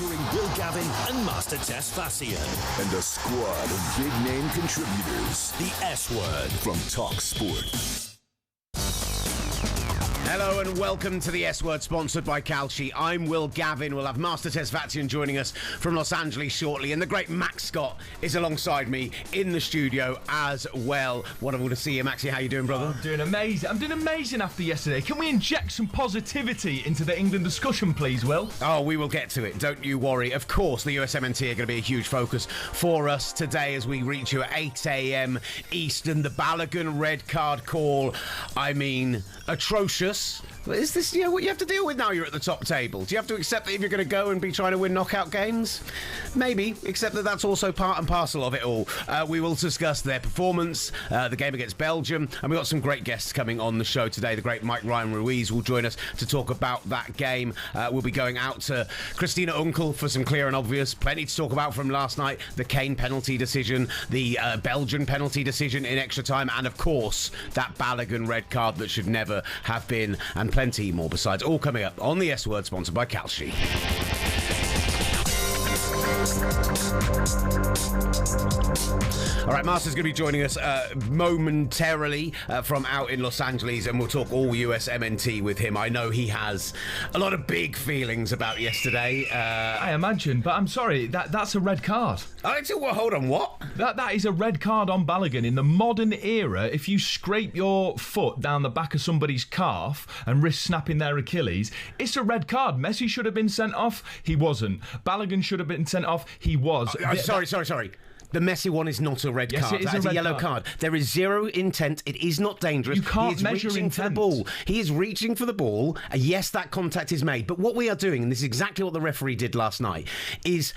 featuring Will Gavin and Master Tess Fassian. And a squad of big-name contributors. The S Word from talkSPORT. Hello and welcome to the S Word, sponsored by Calci. I'm Will Gavin. We'll have Master Tess Fassian joining us from Los Angeles shortly, and the great Max Scott is alongside me in the studio as well. Wonderful to see you, Maxie. How you doing, brother? I'm doing amazing. I'm doing amazing after yesterday. Can we inject some positivity into the England discussion, please, Will? Oh, we will get to it. Don't you worry. Of course, the USMNT are going to be a huge focus for us today as we reach you at 8 a.m. Eastern. The Balogun red card call. I mean, atrocious. Is this what you have to deal with now you're at the top table? Do you have to accept that if you're going to go and be trying to win knockout games? Maybe, except that that's also part and parcel of it all. We will discuss their performance, the game against Belgium, and we've got some great guests coming on the show today. The great Ryan Ruiz will join us to talk about that game. We'll be going out to Christina Unkel for some clear and obvious. Plenty to talk about from last night. The Kane penalty decision, the Belgian penalty decision in extra time, and of course, that Balogun red card that should never have been, and plenty more besides, all coming up on the S Word, sponsored by Calci. All right, Master's going to be joining us momentarily from out in Los Angeles, and we'll talk all USMNT with him. I know he has a lot of big feelings about yesterday. I imagine, but I'm sorry, that's a red card. Well, hold on, what? That is a red card on Balogun. In the modern era, if you scrape your foot down the back of somebody's calf and risk snapping their Achilles, it's a red card. Messi should have been sent off. He wasn't. Balogun should have been sent off. He was. Sorry. The Messi one is not a red card. It is That's a yellow card. There is zero intent. It is not dangerous. You can't measure intent. For the ball. He is reaching for the ball. Yes, that contact is made. But what we are doing, and this is exactly what the referee did last night, is...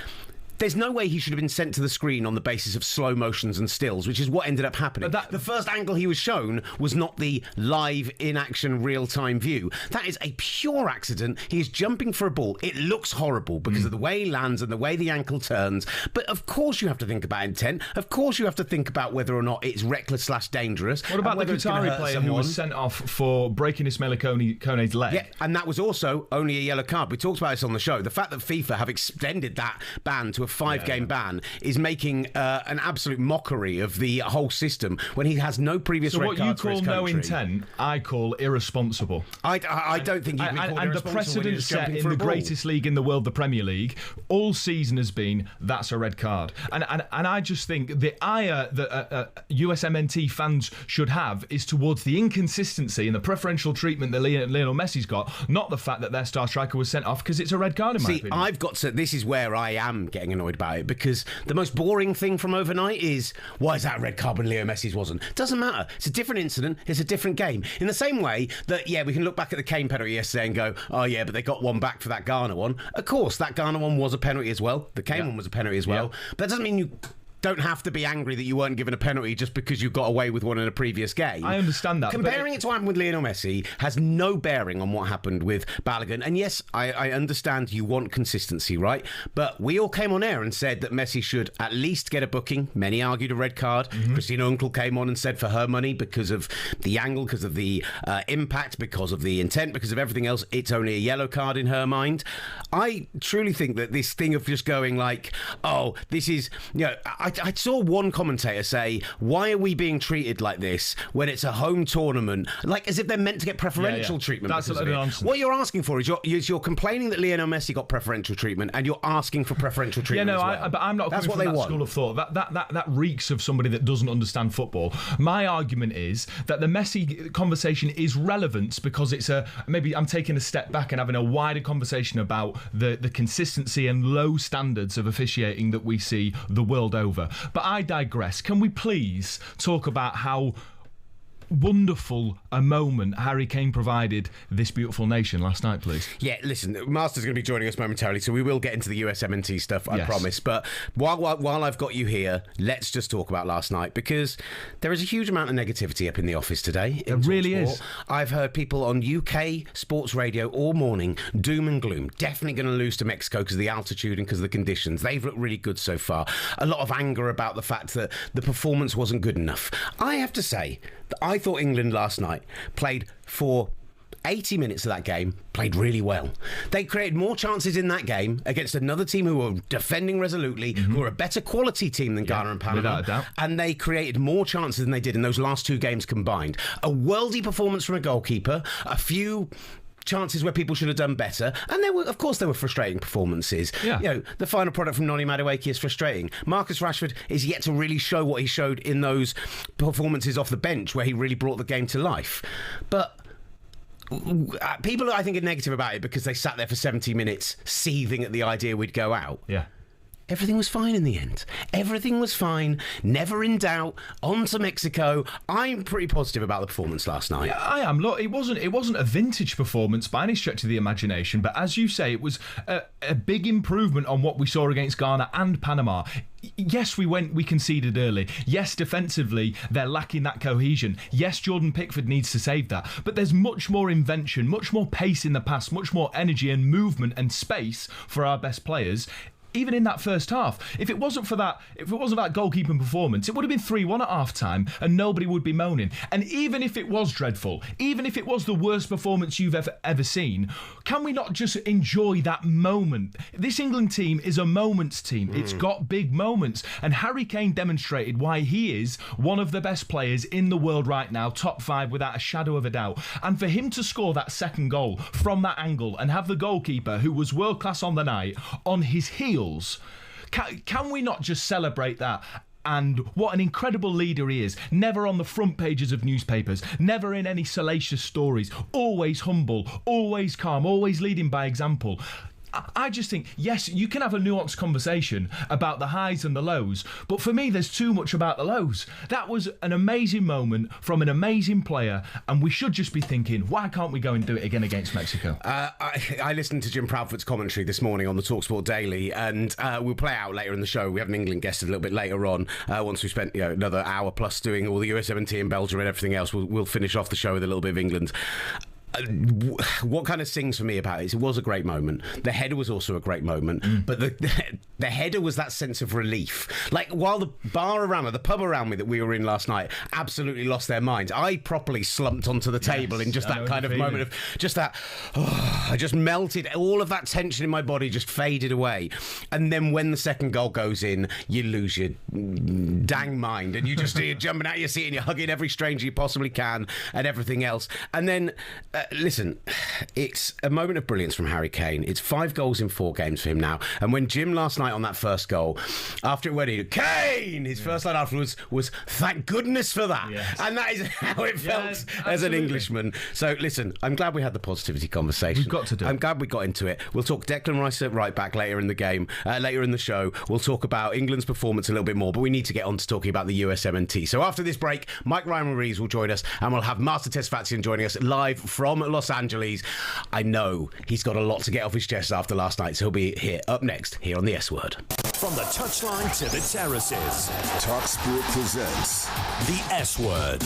there's no way he should have been sent to the screen on the basis of slow motions and stills, which is what ended up happening. The first angle he was shown was not the live, in-action, real-time view. That is a pure accident. He is jumping for a ball. It looks horrible because of the way he lands and the way the ankle turns. But of course you have to think about intent. Of course you have to think about whether or not it's reckless/dangerous. What about the Bukaty player who was sent off for breaking Ismail Kone's leg? Yeah, and that was also only a yellow card. We talked about this on the show. The fact that FIFA have extended that ban to a 5-game ban is making an absolute mockery of the whole system when he has no previous red cards for his country. So what you call no intent, I call irresponsible. I don't think you can call and the precedent set in the greatest league in the world, the Premier League, all season has been that's a red card. And I just think the ire that USMNT fans should have is towards the inconsistency and the preferential treatment that Lionel Messi's got, not the fact that their star striker was sent off because it's a red card in my opinion. I've got to... this is where I am getting annoyed about it, because the most boring thing from overnight is, why is that a red card when Leo Messi's wasn't? Doesn't matter. It's a different incident. It's a different game. In the same way that, we can look back at the Kane penalty yesterday and go, oh yeah, but they got one back for that Ghana one. Of course, that Ghana one was a penalty as well. The Kane one was a penalty as well. But that doesn't mean you don't have to be angry that you weren't given a penalty just because you got away with one in a previous game. I understand that. Comparing it to what happened with Lionel Messi has no bearing on what happened with Balogun. And yes, I understand you want consistency, right? But we all came on air and said that Messi should at least get a booking. Many argued a red card. Christina Unkel came on and said for her money, because of the angle, because of the impact, because of the intent, because of everything else, it's only a yellow card in her mind. I truly think that this thing of just going like, oh, this is, I saw one commentator say, why are we being treated like this when it's a home tournament? Like as if they're meant to get preferential treatment. That's a lot of nonsense. What you're asking for is you're complaining that Lionel Messi got preferential treatment, and you're asking for preferential treatment as well. But I'm not coming from that school of thought. That reeks of somebody that doesn't understand football. My argument is that the Messi conversation is relevant because it's maybe I'm taking a step back and having a wider conversation about the consistency and low standards of officiating that we see the world over. But I digress. Can we please talk about how wonderful a moment Harry Kane provided this beautiful nation last night, please? Yeah, listen, Master's going to be joining us momentarily, so we will get into the USMNT stuff, I promise. But while I've got you here, let's just talk about last night, because there is a huge amount of negativity up in the office today. There really is. I've heard people on UK sports radio all morning, doom and gloom. Definitely going to lose to Mexico because of the altitude and because of the conditions. They've looked really good so far. A lot of anger about the fact that the performance wasn't good enough. I have to say that I thought England last night played for 80 minutes of that game, played really well. They created more chances in that game against another team who were defending resolutely, who were a better quality team than Ghana and Panama. Without a doubt. And they created more chances than they did in those last two games combined. A worldy performance from a goalkeeper, a few chances where people should have done better, and there were frustrating performances. Yeah. You know, the final product from Noni Madueke is frustrating. Marcus Rashford is yet to really show what he showed in those performances off the bench where he really brought the game to life. But people, I think, are negative about it because they sat there for 70 minutes seething at the idea we'd go out. Yeah. Everything was fine in the end. Everything was fine. Never in doubt. On to Mexico. I'm pretty positive about the performance last night. Yeah, I am. Look, it wasn't a vintage performance by any stretch of the imagination, but as you say, it was a big improvement on what we saw against Ghana and Panama. Yes, we conceded early. Yes, defensively, they're lacking that cohesion. Yes, Jordan Pickford needs to save that. But there's much more invention, much more pace in the pass, much more energy and movement and space for our best players. Even in that first half, if it wasn't for that goalkeeping performance, it would have been 3-1 at half time and nobody would be moaning. And even if it was dreadful, even if it was the worst performance you've ever seen, can we not just enjoy that moment? This England team is a moments team. It's got big moments, and Harry Kane demonstrated why he is one of the best players in the world right now, top 5 without a shadow of a doubt. And for him to score that second goal from that angle and have the goalkeeper, who was world class on the night, on his heels, can we not just celebrate that? And what an incredible leader he is. Never on the front pages of newspapers, never in any salacious stories, always humble, always calm, always leading by example. I just think, yes, you can have a nuanced conversation about the highs and the lows, but for me, there's too much about the lows. That was an amazing moment from an amazing player, and we should just be thinking, why can't we go and do it again against Mexico? I listened to Jim Proudfoot's commentary this morning on the talkSPORT Daily, and we'll play out later in the show. We have an England guest a little bit later on. Once we spent another hour plus doing all the USMNT in Belgium and everything else, we'll finish off the show with a little bit of England. What kind of sings for me about it was a great moment. The header was also a great moment, but the header was that sense of relief. Like, while the pub around me that we were in last night absolutely lost their minds, I properly slumped onto the table in just that kind of moment of just that. I just melted. All of that tension in my body just faded away. And then when the second goal goes in, you lose your dang mind, and you're jumping out of your seat and you're hugging every stranger you possibly can and everything else. And then. Listen, it's a moment of brilliance from Harry Kane. It's 5 goals in 4 games for him now. And when Jim last night on that first goal, after it went in, Kane, his first line afterwards was, thank goodness for that. Yes. And that is how it felt as an Englishman. So listen, I'm glad we had the positivity conversation. We've got to do it. I'm glad we got into it. We'll talk Declan Rice at right back later in the game, later in the show. We'll talk about England's performance a little bit more, but we need to get on to talking about the USMNT. So after this break, Ryan Ruiz will join us, and we'll have Master Tess Fatsian joining us live from Los Angeles. I know he's got a lot to get off his chest after last night, so he'll be here up next, here on the S Word. From the touchline to the terraces, talkSPORT presents the S Word.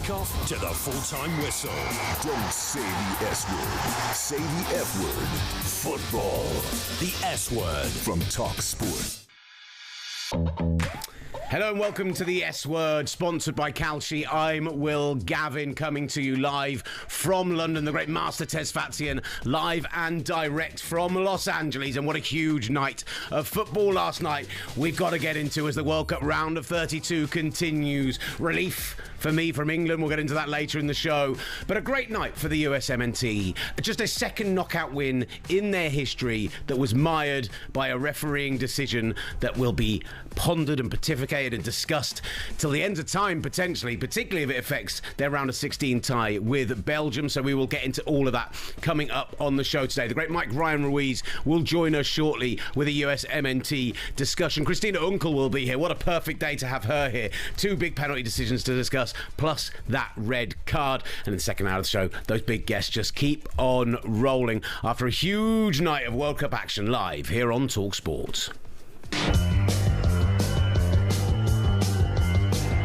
kickoff to the full-time whistle. Don't say the S word. Say the F word. Football. The S word. From talkSPORT. Hello and welcome to the S Word, sponsored by Calci. I'm Will Gavin, coming to you live from London. The great Master Tesfazian, live and direct from Los Angeles. And what a huge night of football last night we've got to get into as the World Cup round of 32 continues. Relief for me from England, we'll get into that later in the show. But a great night for the USMNT. Just a second knockout win in their history that was mired by a refereeing decision that will be pondered and pontificated and discussed till the end of time, potentially, particularly if it affects their round of 16 tie with Belgium. So we will get into all of that coming up on the show today. The great Ryan Ruiz will join us shortly with a USMNT discussion. Christina Unkel will be here. What a perfect day to have her here. Two big penalty decisions to discuss, plus that red card. And in the second hour of the show, those big guests just keep on rolling after a huge night of World Cup action live here on talkSPORT.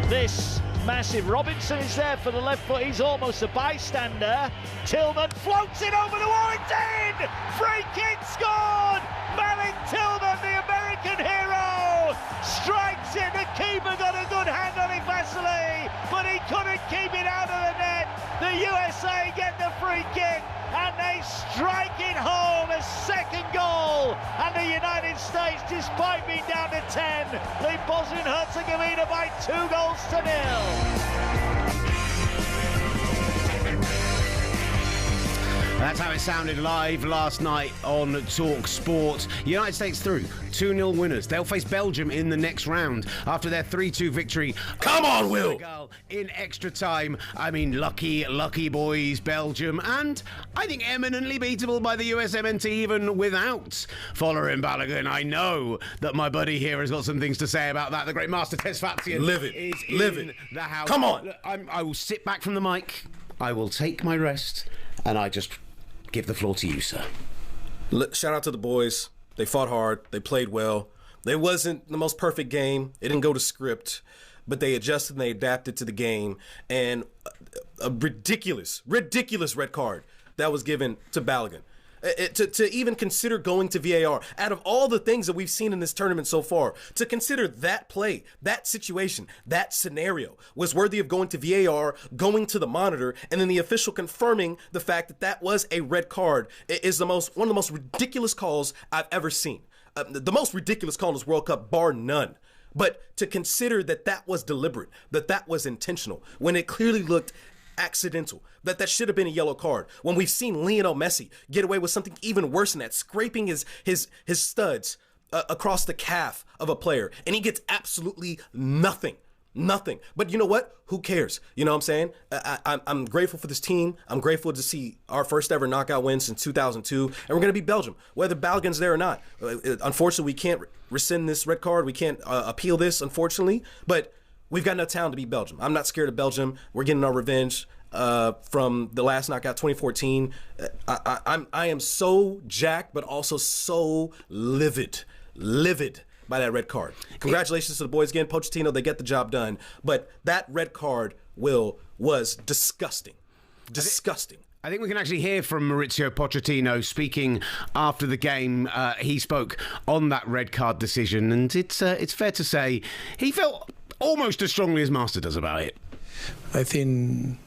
This massive Robinson is there for the left foot. He's almost a bystander. Tillman floats it over the Warrington. Free kick scored. Malik Tillman, the American hero, strikes it. The keeper got a good hand on it, Vasily, but he couldn't keep it out of the net. The USA get the free kick and they strike it home, a second goal. And the United States, despite being down to 10, lead Bosnia and Herzegovina by 2-0. That's how it sounded live last night on talkSPORT. United States through, 2-0 winners. They'll face Belgium in the next round after their 3-2 victory. Come on, Will! In extra time. I mean, lucky boys, Belgium, and I think eminently beatable by the USMNT even without Folarin Balogun. I know that my buddy here has got some things to say about that. The great Master Tesfazian is in the house. Come on! Look, I will sit back from the mic. I will take my rest, and I just give the floor to you, sir. Shout out to the boys. They fought hard. They played well. It wasn't the most perfect game. It didn't go to script, but they adjusted and they adapted to the game. And a ridiculous red card that was given to Balogun. To even consider going to VAR, out of all the things that we've seen in this tournament so far, to consider that play, that situation, that scenario was worthy of going to VAR, going to the monitor, and then the official confirming the fact that that was a red card is one of the most ridiculous calls I've ever seen. The most ridiculous call in this World Cup, bar none. But to consider that that was deliberate, that that was intentional, when it clearly looked accidental, that should have been a yellow card, when we've seen Lionel Messi get away with something even worse than that, scraping his studs across the calf of a player, and he gets absolutely nothing. But you know what? Who cares? You know what I'm saying? I'm grateful for this team. I'm grateful to see our first ever knockout win since 2002, and we're going to beat Belgium, whether Balogun's there or not. Unfortunately, we can't rescind this red card. We can't appeal this, unfortunately, but we've got enough talent to beat Belgium. I'm not scared of Belgium. We're getting our revenge from the last knockout, 2014. I am so jacked, but also so livid by that red card. Congratulations to the boys again. Pochettino, they get the job done. But that red card, was disgusting. Disgusting. I think we can actually hear from Mauricio Pochettino speaking after the game. He spoke on that red card decision, and it's fair to say he felt almost as strongly as Master does about it. I think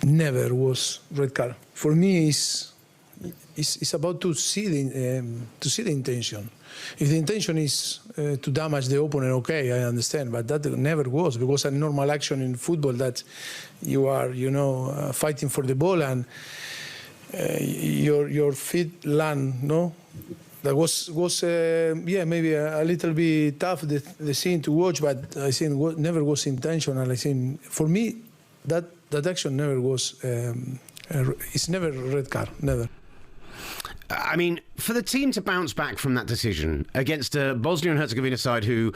never was red card. For me, it's about to see the intention. If the intention is to damage the opponent, okay, I understand, but that never was, because a normal action in football that you are, fighting for the ball and your feet land, no. That was maybe a little bit tough, the scene to watch, but I think never was intentional. I think for me that action never was. It's never a red card, never. I mean, for the team to bounce back from that decision against a Bosnia and Herzegovina side who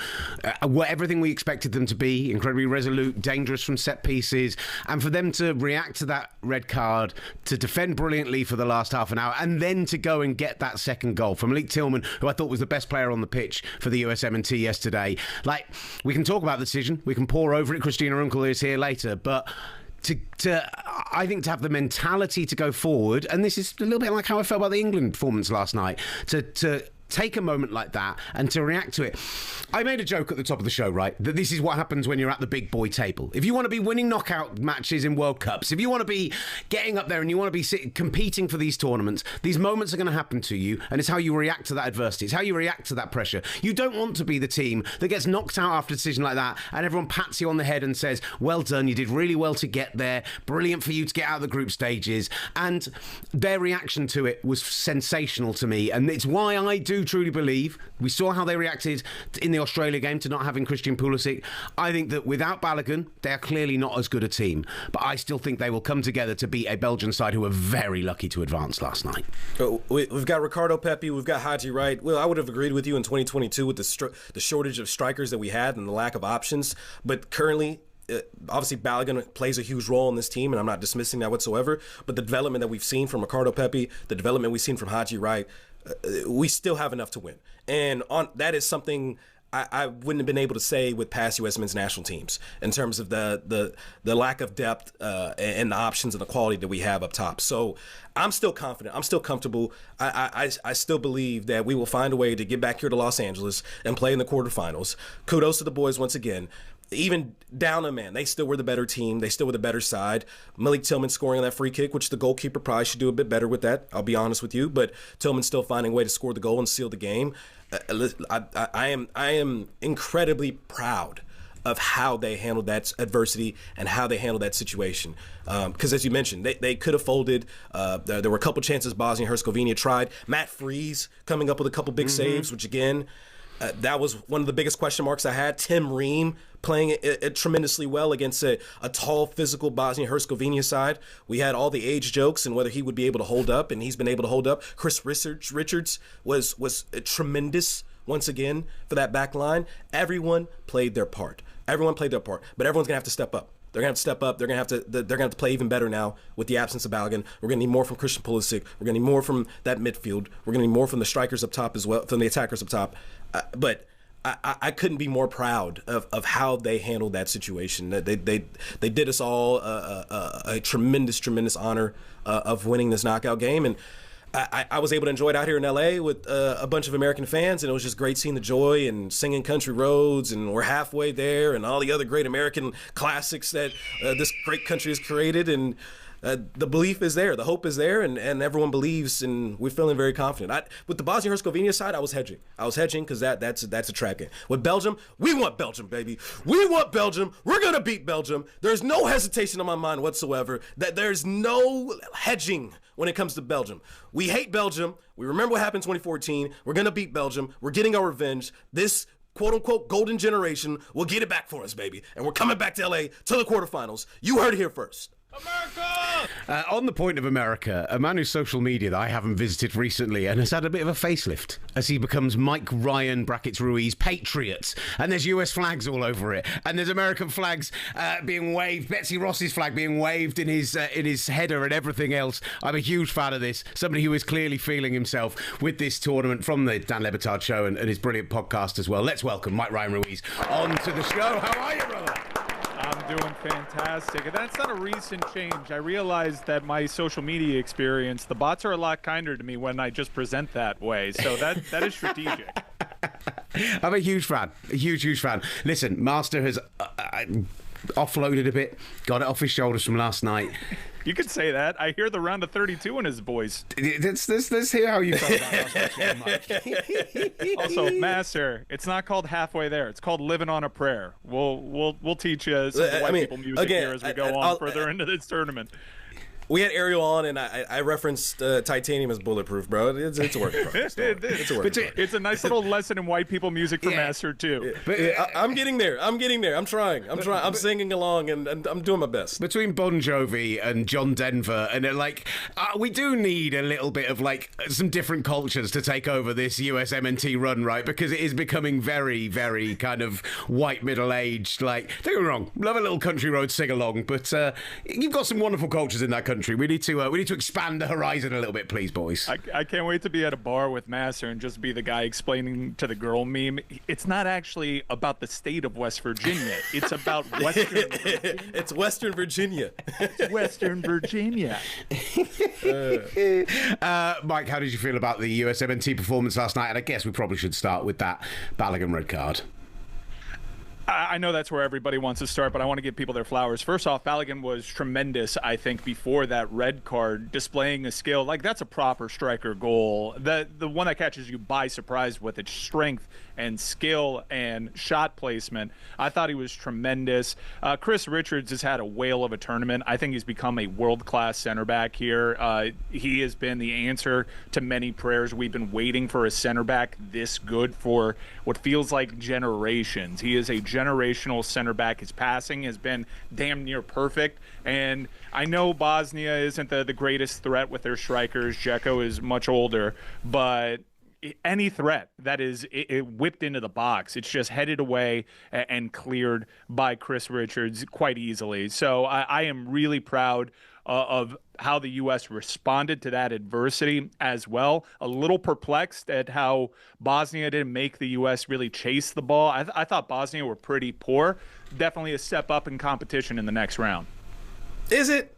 were everything we expected them to be, incredibly resolute, dangerous from set pieces, and for them to react to that red card, to defend brilliantly for the last half an hour, and then to go and get that second goal from Malik Tillman, who I thought was the best player on the pitch for the USMNT yesterday. Like, we can talk about the decision, we can pore over it. Christina Unkel is here later, but I think to have the mentality to go forward, and this is a little bit like how I felt about the England performance last night, to take a moment like that and to react to it. I made a joke at the top of the show, right, that this is what happens when you're at the big boy table. If you want to be winning knockout matches in World Cups, if you want to be getting up there and you want to be competing for these tournaments, these moments are going to happen to you, and it's how you react to that adversity. It's how you react to that pressure. You don't want to be the team that gets knocked out after a decision like that and everyone pats you on the head and says, well done, you did really well to get there, brilliant for you to get out of the group stages. And their reaction to it was sensational to me, and it's why I do truly believe, we saw how they reacted in the Australia game to not having Christian Pulisic. I think that without Balogun, they are clearly not as good a team, but I still think they will come together to beat a Belgian side who were very lucky to advance last night. We've got Ricardo Pepi, we've got Haji Wright. Well, I would have agreed with you in 2022 with the shortage of strikers that we had and the lack of options, but currently obviously Balogun plays a huge role in this team, and I'm not dismissing that whatsoever, but the development that we've seen from Ricardo Pepi, the development we've seen from Haji Wright, we still have enough to win. And that is something I wouldn't have been able to say with past U.S. men's national teams in terms of the lack of depth and the options and the quality that we have up top. So I'm still confident. I'm still comfortable. I still believe that we will find a way to get back here to Los Angeles and play in the quarterfinals. Kudos to the boys once again. Even down a man, they still were the better team. They still were the better side. Malik Tillman scoring on that free kick, which the goalkeeper probably should do a bit better with that. I'll be honest with you. But Tillman still finding a way to score the goal and seal the game. I am incredibly proud of how they handled that adversity and how they handled that situation. Because as you mentioned, they could have folded. There were a couple chances Bosnia and Herzegovina tried. Matt Freese coming up with a couple big saves, which again, that was one of the biggest question marks I had. Tim Ream playing it tremendously well against a tall, physical Bosnia and Herzegovina side. We had all the age jokes and whether he would be able to hold up, and he's been able to hold up. Chris Richards was tremendous once again for that back line. Everyone played their part. But everyone's gonna have to step up. They're gonna have to step up. They're gonna have to play even better now with the absence of Balogun. We're gonna need more from Christian Pulisic. We're gonna need more from that midfield. We're gonna need more from the strikers up top as well, from the attackers up top. But I couldn't be more proud of how they handled that situation. They did us all a tremendous honor of winning this knockout game, and I was able to enjoy it out here in LA with a bunch of American fans, and it was just great seeing the joy and singing Country Roads, and we're halfway there, and all the other great American classics that this great country has created. And the belief is there, the hope is there, and everyone believes, and we're feeling very confident. With the Bosnia-Herzegovina side, I was hedging because that's a trap game. With Belgium, we want Belgium, baby. We want Belgium. We're going to beat Belgium. There's no hesitation on my mind whatsoever that there's no hedging when it comes to Belgium. We hate Belgium. We remember what happened in 2014. We're going to beat Belgium. We're getting our revenge. This quote-unquote golden generation will get it back for us, baby. And we're coming back to LA to the quarterfinals. You heard it here first. America! On the point of America, a man whose social media that I haven't visited recently and has had a bit of a facelift as he becomes Mike Ryan Ruiz Patriot, and there's US flags all over it, and there's American flags being waved, Betsy Ross's flag being waved in his header and everything else. I'm a huge fan of this. Somebody who is clearly feeling himself with this tournament from the Dan Le Batard show and his brilliant podcast as well. Let's welcome Mike Ryan Ruiz onto the show. How are you, brother? I'm doing fantastic. And that's not a recent change. I realized that my social media experience, the bots are a lot kinder to me when I just present that way. So that is strategic. I'm a huge fan. A huge fan. Listen, Master has offloaded a bit, got it off his shoulders from last night. You could say that. I hear the round of 32 in his voice. Let's hear how you felt that. Also, Master, it's not called halfway there. It's called living on a prayer. We'll teach you some white people music here as we go on further into this tournament. We had Ariel on, and I referenced titanium as bulletproof, bro. It's a work in progress. It's a work in progress. It's a nice little lesson in white people music for Master too. I'm getting there. I'm trying. I'm singing along, and I'm doing my best. Between Bon Jovi and John Denver, and we do need a little bit of some different cultures to take over this USMNT run, right? Because it is becoming very, very kind of white middle-aged. Don't get me wrong, love a little country road sing along, but you've got some wonderful cultures in that country. We need to expand the horizon a little bit, please, boys. I can't wait to be at a bar with Master and just be the guy explaining to the girl meme. It's not actually about the state of West Virginia. It's about Western Virginia. It's Western Virginia. Western Virginia. Mike, how did you feel about the USMNT performance last night? And I guess we probably should start with that Balogun red card. I know that's where everybody wants to start, but I want to give people their flowers. First off, Balogun was tremendous, I think, before that red card, displaying a skill. That's a proper striker goal. The one that catches you by surprise with its strength and skill and shot placement. I thought he was tremendous. Chris Richards has had a whale of a tournament. I think he's become a world-class center back here. He has been the answer to many prayers. We've been waiting for a center back this good for what feels like generations. He is a generational center back. His passing has been damn near perfect. And I know Bosnia isn't the greatest threat with their strikers. Dzeko is much older, but any threat that is whipped into the box, it's just headed away and cleared by Chris Richards quite easily. So I am really proud of how the U.S. responded to that adversity as well. A little perplexed at how Bosnia didn't make the U.S. really chase the ball. I thought Bosnia were pretty poor. Definitely a step up in competition in the next round. Is it?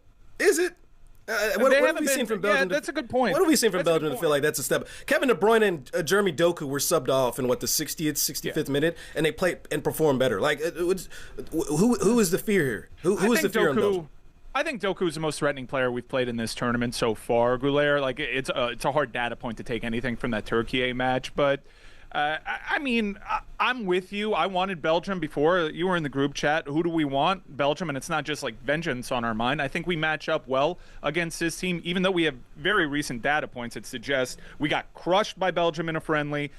What have we seen from Belgium? Yeah, that's a good point. What have we seen from Belgium to feel like that's a step? Kevin De Bruyne and Jeremy Doku were subbed off in the 60th, 65th minute, and they played and performed better. Who is the fear here? Who is the fear in Belgium? I think Doku is the most threatening player we've played in this tournament so far, Goulier. It's a hard data point to take anything from that Turkey match, but I'm with you. I wanted Belgium before. You were in the group chat. Who do we want? Belgium, and it's not just vengeance on our mind. I think we match up well against this team, even though we have very recent data points that suggest we got crushed by Belgium in a friendly,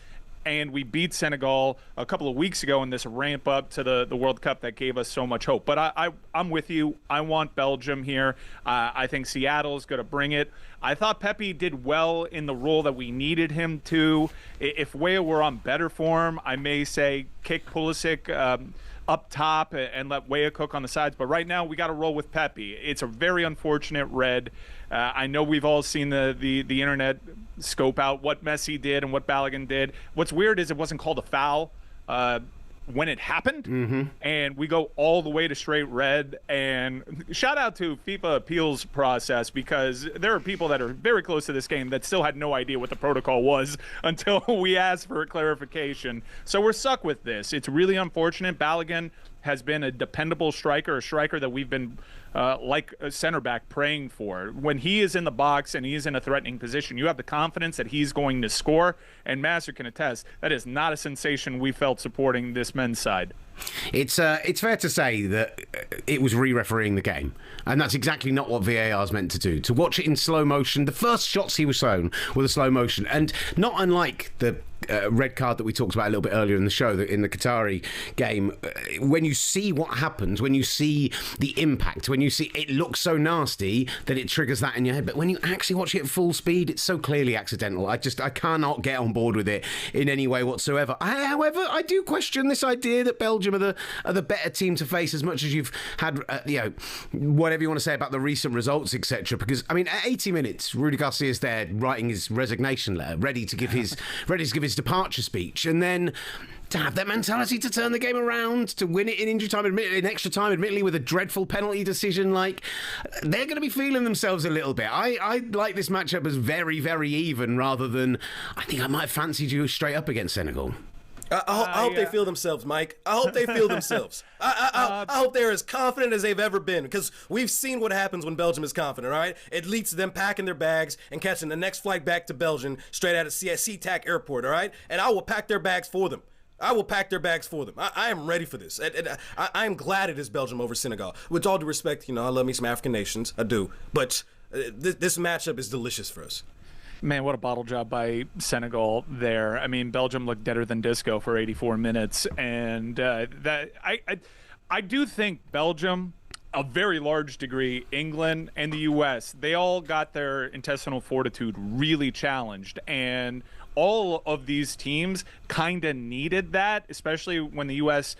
and we beat Senegal a couple of weeks ago in this ramp up to the World Cup that gave us so much hope. But I'm with you. I want Belgium here. I think Seattle's going to bring it. I thought Pepe did well in the role that we needed him to. If Weah were on better form, I may say kick Pulisic up top and let Weah cook on the sides. But right now, we got to roll with Pepe. It's a very unfortunate red. I know we've all seen the internet scope out what Messi did and what Balogun did. What's weird is it wasn't called a foul when it happened, and we go all the way to straight red. And shout out to FIFA appeals process, because there are people that are very close to this game that still had no idea what the protocol was until we asked for a clarification. So we're stuck with this. It's really unfortunate. Balogun has been a dependable striker, a striker that we've been like a center back praying for. When he is in the box and he's in a threatening position, you have the confidence that he's going to score, and Master can attest that is not a sensation we felt supporting this men's side. It's fair to say that it was re-refereeing the game, and that's exactly not what VAR is meant to do. To watch it in slow motion, the first shots he was shown were the slow motion, and not unlike the red card that we talked about a little bit earlier in the show, in the Qatari game, when you see what happens, when you see the impact, when you see it looks so nasty that it triggers that in your head, but when you actually watch it at full speed, it's so clearly accidental. I cannot get on board with it in any way whatsoever. However, I do question this idea that Belgium are the better team to face, as much as you've had whatever you want to say about the recent results, etc. Because at 80 minutes, Rudy Garcia's there writing his resignation letter, ready to give his departure speech, and then to have that mentality to turn the game around, to win it in injury time, in extra time, admittedly with a dreadful penalty decision, they're going to be feeling themselves a little bit. I like this matchup as very, very even, rather than I think I might have fancied you straight up against Senegal. I hope they feel themselves, Mike. I hope they feel themselves. I hope they're as confident as they've ever been, because we've seen what happens when Belgium is confident, all right? It leads to them packing their bags and catching the next flight back to Belgium straight out of SeaTac Airport, all right? And I will pack their bags for them. I am ready for this. I am glad it is Belgium over Senegal. With all due respect, I love me some African nations. I do. But This matchup is delicious for us. Man, what a bottle job by Senegal there. I mean, Belgium looked deader than disco for 84 minutes. And I do think Belgium, a very large degree, England and the U.S., they all got their intestinal fortitude really challenged. And all of these teams kind of needed that, especially when the U.S.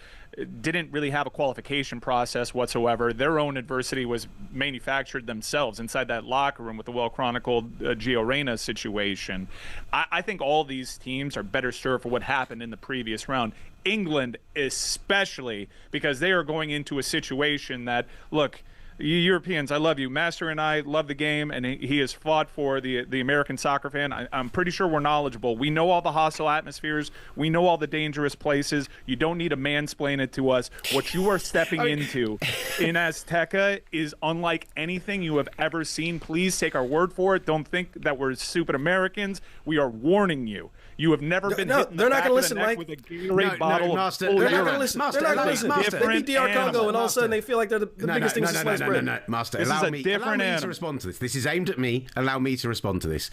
didn't really have a qualification process whatsoever. Their own adversity was manufactured themselves inside that locker room with the well-chronicled Gio Reyna situation. I think all these teams are better served for what happened in the previous round. England especially, because they are going into a situation that, look, you Europeans, I love you. Master and I love the game, and he has fought for the American soccer fan. I'm pretty sure we're knowledgeable. We know all the hostile atmospheres. We know all the dangerous places. You don't need to mansplain it to us. What you are stepping into in Azteca is unlike anything you have ever seen. Please take our word for it. Don't think that we're stupid Americans. We are warning you. You have never been hit in the back of the neck with a Gatorade bottle. They're not going to listen. They're not going to listen. They beat DR Congo, and all of a sudden they feel like they're the biggest things in sliced bread. No, Master. Allow me to respond to this. This is aimed at me. Allow me to respond to this.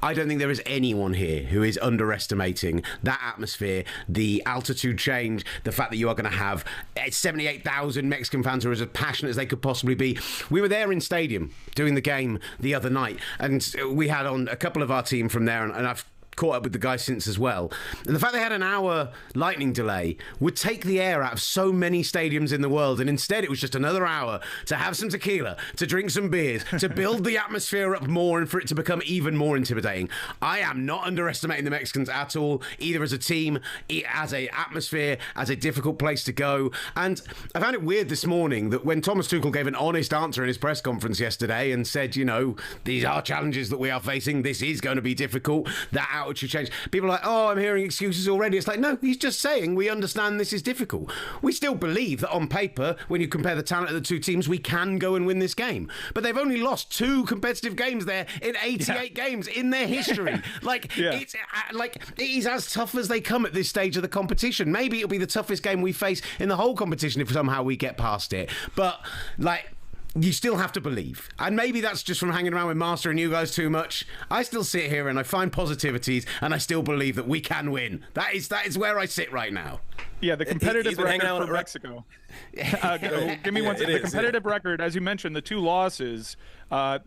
I don't think there is anyone here who is underestimating that atmosphere, the altitude change, the fact that you are going to have 78,000 Mexican fans who are as passionate as they could possibly be. We were there in stadium doing the game the other night, and we had on a couple of our team from there, and I've caught up with the guys since as well. And the fact they had an hour lightning delay would take the air out of so many stadiums in the world, and instead it was just another hour to have some tequila, to drink some beers, to build the atmosphere up more and for it to become even more intimidating. I am not underestimating the Mexicans at all, either as a team, as a atmosphere, as a difficult place to go. And I found it weird this morning that when Thomas Tuchel gave an honest answer in his press conference yesterday and said, you know, these are challenges that we are facing, this is going to be difficult, that attitude change. People are like, oh, I'm hearing excuses already. It's like, no, he's just saying we understand this is difficult. We still believe that on paper, when you compare the talent of the two teams, we can go and win this game. But they've only lost 2 competitive games there in 88 games in their history. It's like it is as tough as they come at this stage of the competition. Maybe it'll be the toughest game we face in the whole competition if somehow we get past it. But you still have to believe. And maybe that's just from hanging around with Master and you guys too much. I still sit here and I find positivities and I still believe that we can win. That is where I sit right now. Yeah, the competitive record for Mexico. Give me one second. The competitive record, as you mentioned, the 2 losses,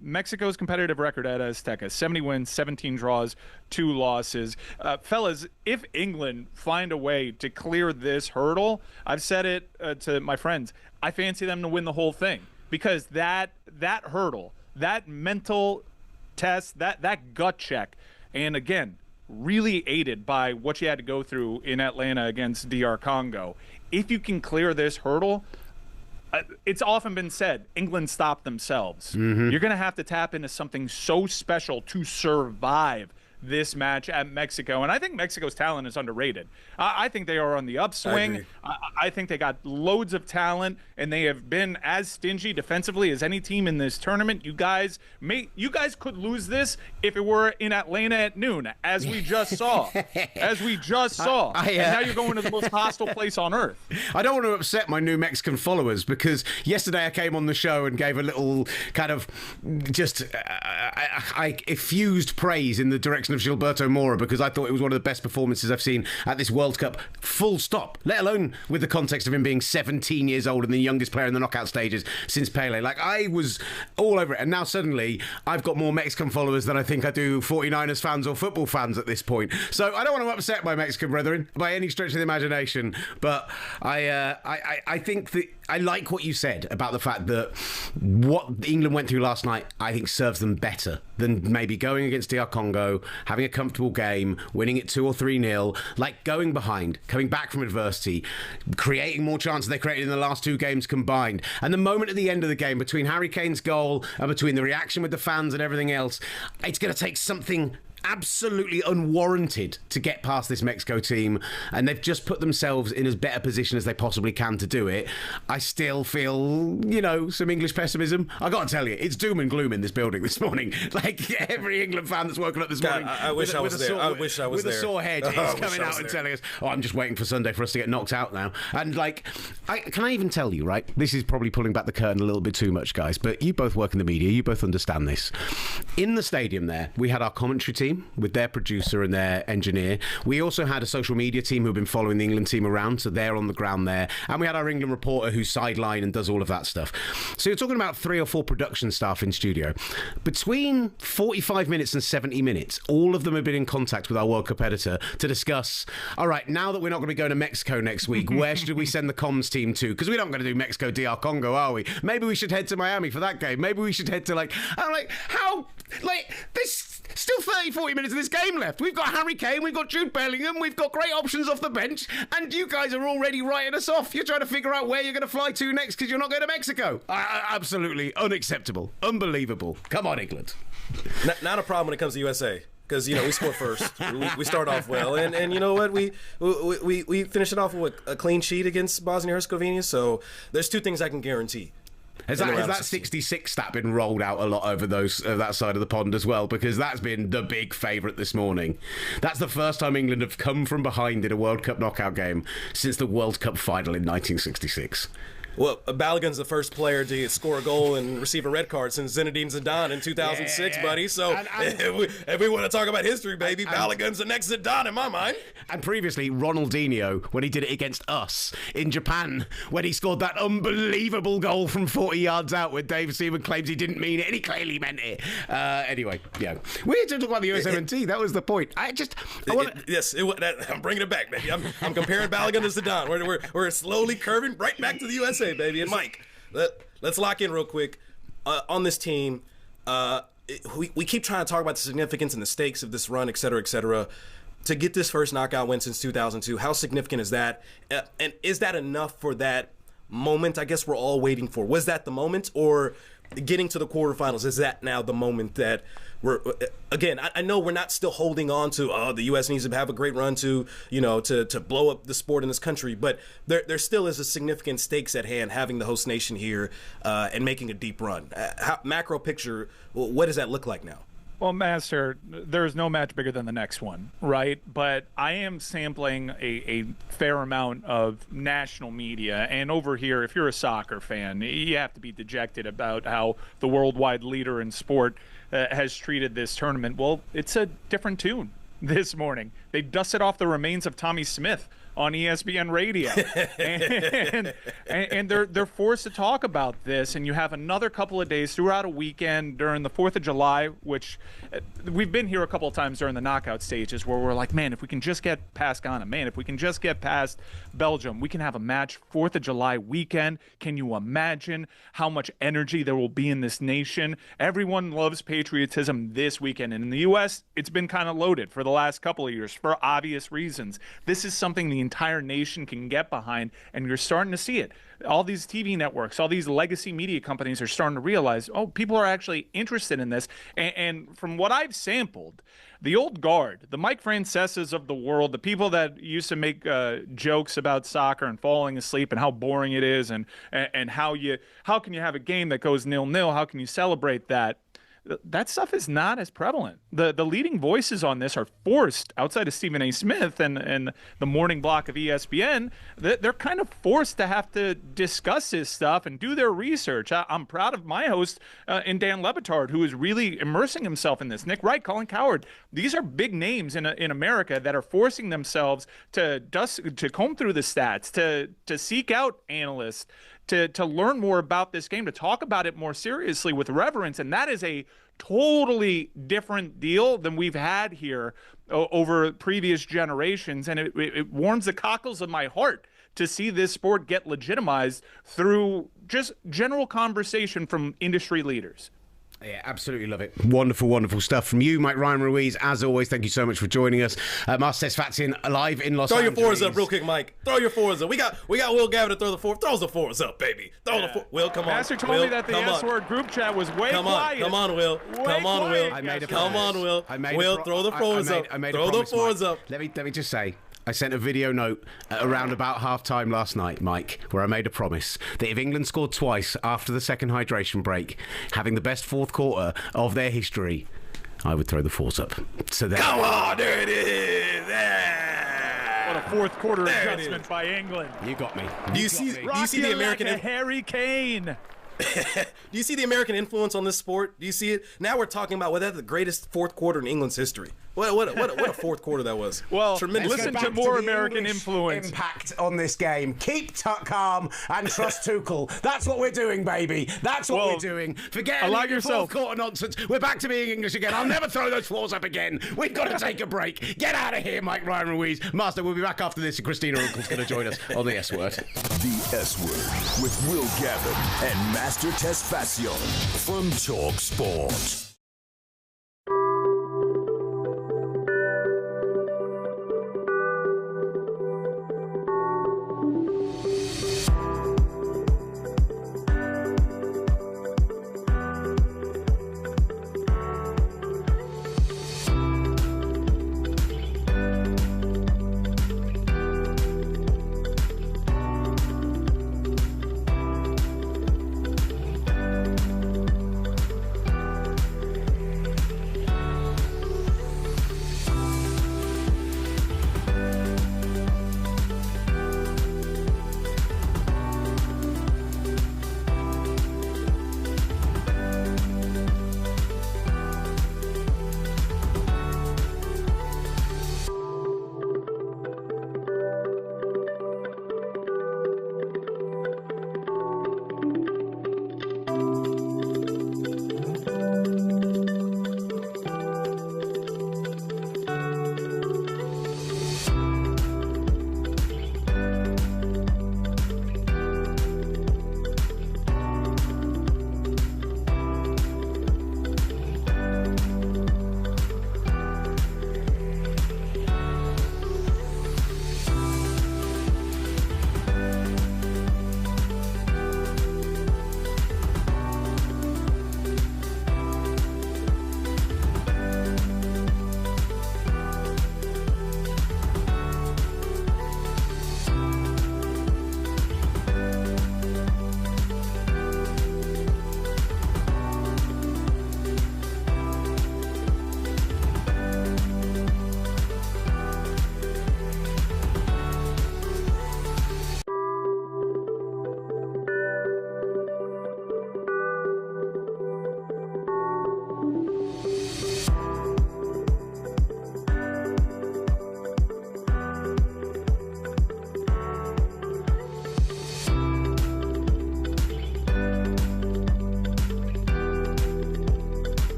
Mexico's competitive record at Azteca, 70 wins, 17 draws, 2 losses. Fellas, if England find a way to clear this hurdle, I've said it to my friends, I fancy them to win the whole thing. Because that hurdle, that mental test, that gut check, and again, really aided by what you had to go through in Atlanta against DR Congo. If you can clear this hurdle, it's often been said, England stopped themselves. Mm-hmm. You're going to have to tap into something so special to survive this match at Mexico. And I think Mexico's talent is underrated. I think they are on the upswing. I think they got loads of talent, and they have been as stingy defensively as any team in this tournament. You guys could lose this if it were in Atlanta at noon, as we just saw. And now you're going to the most hostile place on earth. I don't want to upset my new Mexican followers, because yesterday I came on the show and gave a little kind of just I effused praise in the direction of Gilberto Mora, because I thought it was one of the best performances I've seen at this World Cup, full stop, let alone with the context of him being 17 years old and the youngest player in the knockout stages since Pele. Like, I was all over it, and now suddenly I've got more Mexican followers than I think I do 49ers fans or football fans at this point. So I don't want to upset my Mexican brethren by any stretch of the imagination, but I think that I like what you said about the fact that what England went through last night, I think, serves them better than maybe going against DR Congo, having a comfortable game, winning it 2 or 3-0, like going behind, coming back from adversity, creating more chances they created in the last 2 games combined. And the moment at the end of the game, between Harry Kane's goal and between the reaction with the fans and everything else, it's going to take something absolutely unwarranted to get past this Mexico team, and they've just put themselves in as better position as they possibly can to do it. I still feel, some English pessimism. I got to tell you, it's doom and gloom in this building this morning. Like every England fan that's woken up this morning, I wish I was there. I wish I was there. With a sore head, is coming out and telling us, I'm just waiting for Sunday for us to get knocked out now. And can I even tell you, right? This is probably pulling back the curtain a little bit too much, guys, but you both work in the media, you both understand this. In the stadium there, we had our commentary team with their producer and their engineer. We also had a social media team who've been following the England team around, so they're on the ground there. And we had our England reporter who's sideline and does all of that stuff. So you're talking about 3 or 4 production staff in studio. Between 45 minutes and 70 minutes, all of them have been in contact with our World Cup editor to discuss, all right, now that we're not going to be going to Mexico next week, where should we send the comms team to? Because we're not going to do Mexico, DR Congo, are we? Maybe we should head to Miami for that game. Maybe we should head to there's still 30, 40 minutes of this game left. We've got Harry Kane, we've got Jude Bellingham, we've got great options off the bench, and you guys are already writing us off. You're trying to figure out where you're going to fly to next because you're not going to Mexico. Absolutely unacceptable. Unbelievable. Come on, England. Not a problem when it comes to USA. Because, we score first. We start off well. And you know what? We finish it off with a clean sheet against Bosnia and Herzegovina. So there's 2 things I can guarantee. Has that 66 stat been rolled out a lot over that side of the pond as well? Because that's been the big favourite this morning. That's the first time England have come from behind in a World Cup knockout game since the World Cup final in 1966. Well, Balogun's the first player to score a goal and receive a red card since Zinedine Zidane in 2006, buddy. So if we want to talk about history, baby, Balogun's the next Zidane in my mind. And previously, Ronaldinho, when he did it against us in Japan, when he scored that unbelievable goal from 40 yards out where Dave Seaman claims he didn't mean it, and he clearly meant it. Anyway, yeah. We're here to talk about the USMNT. That was the point. I'm bringing it back, baby. I'm comparing Balogun to Zidane. We're slowly curving right back to the USA, baby. And Mike, let's lock in real quick on this team. We keep trying to talk about the significance and the stakes of this run, et cetera, et cetera. To get this first knockout win since 2002, how significant is that? And is that enough for that moment I guess we're all waiting for? Was that the moment, or getting to the quarterfinals, is that now the moment that we're, again, I know we're not still holding on to, the U.S. needs to have a great run to blow up the sport in this country, but there still is a significant stakes at hand having the host nation here and making a deep run. Macro picture, what does that look like now? Well, Master, there's no match bigger than the next one, right? But I am sampling a fair amount of national media. And over here, if you're a soccer fan, you have to be dejected about how the worldwide leader in sport has treated this tournament. Well, it's a different tune this morning. They dusted off the remains of Tommy Smith on ESPN radio, and they're forced to talk about this. And you have another couple of days throughout a weekend during the 4th of July, which we've been here a couple of times during the knockout stages where we're like, man, if we can just get past Ghana, man, if we can just get past Belgium, we can have a match 4th of July weekend. Can you imagine how much energy there will be in this nation? Everyone loves patriotism this weekend, and in the U.S., it's been kind of loaded for the last couple of years for obvious reasons. This is something the entire nation can get behind, and you're starting to see it. All these TV networks, all these legacy media companies are starting to realize, people are actually interested in this. And from what I've sampled, the old guard, the Mike Franceses of the world, the people that used to make jokes about soccer and falling asleep and how boring it is, and how can you have a game that goes 0-0? How can you celebrate that? That stuff is not as prevalent. The leading voices on this are forced, outside of Stephen A. Smith and the morning block of ESPN, they're kind of forced to have to discuss this stuff and do their research. I'm proud of my host in Dan Lebitard, who is really immersing himself in this. Nick Wright, Colin Coward. These are big names in America that are forcing themselves to comb through the stats, to seek out analysts, to learn more about this game, to talk about it more seriously with reverence. And that is a totally different deal than we've had here over previous generations. And it warms the cockles of my heart to see this sport get legitimized through just general conversation from industry leaders. Yeah, absolutely love it. Wonderful, wonderful stuff from you, Mike Ryan Ruiz. As always, thank you so much for joining us. Master Tesfatsion live in Los Angeles. Throw your fours up real quick, Mike. Throw your fours up. We got Will Gavin to throw the four. Throw the fours up, baby. Throw the four. Will, come on. Master told me that the S-word group chat was way quiet. Come on, Will. Come on, Will. Come on, Will. Will, throw the fours up. Throw the fours up. Let me just say, I sent a video note around about half-time last night, Mike, where I made a promise that if England scored twice after the second hydration break, having the best fourth quarter of their history, I would throw the fours up. So there. Come on, there it is. Yeah. What a fourth quarter adjustment by England. You got me. Do you see the American like a Harry Kane? Do you see the American influence on this sport? Do you see it? Now we're talking about whether that's the greatest fourth quarter in England's history. What a fourth quarter that was. Well, tremendous. listen to more American influence. Impact on this game. Keep calm and trust Tuchel. That's what we're doing, baby. That's what we're doing. Forget any fourth quarter nonsense. We're back to being English again. I'll never throw those floors up again. We've got to take a break. Get out of here, Mike Ryan Ruiz. Master, we'll be back after this. Christina Unkel's going to join us on the S Word. The S Word with Will Gavin and Master Tesfatsion from talkSPORT.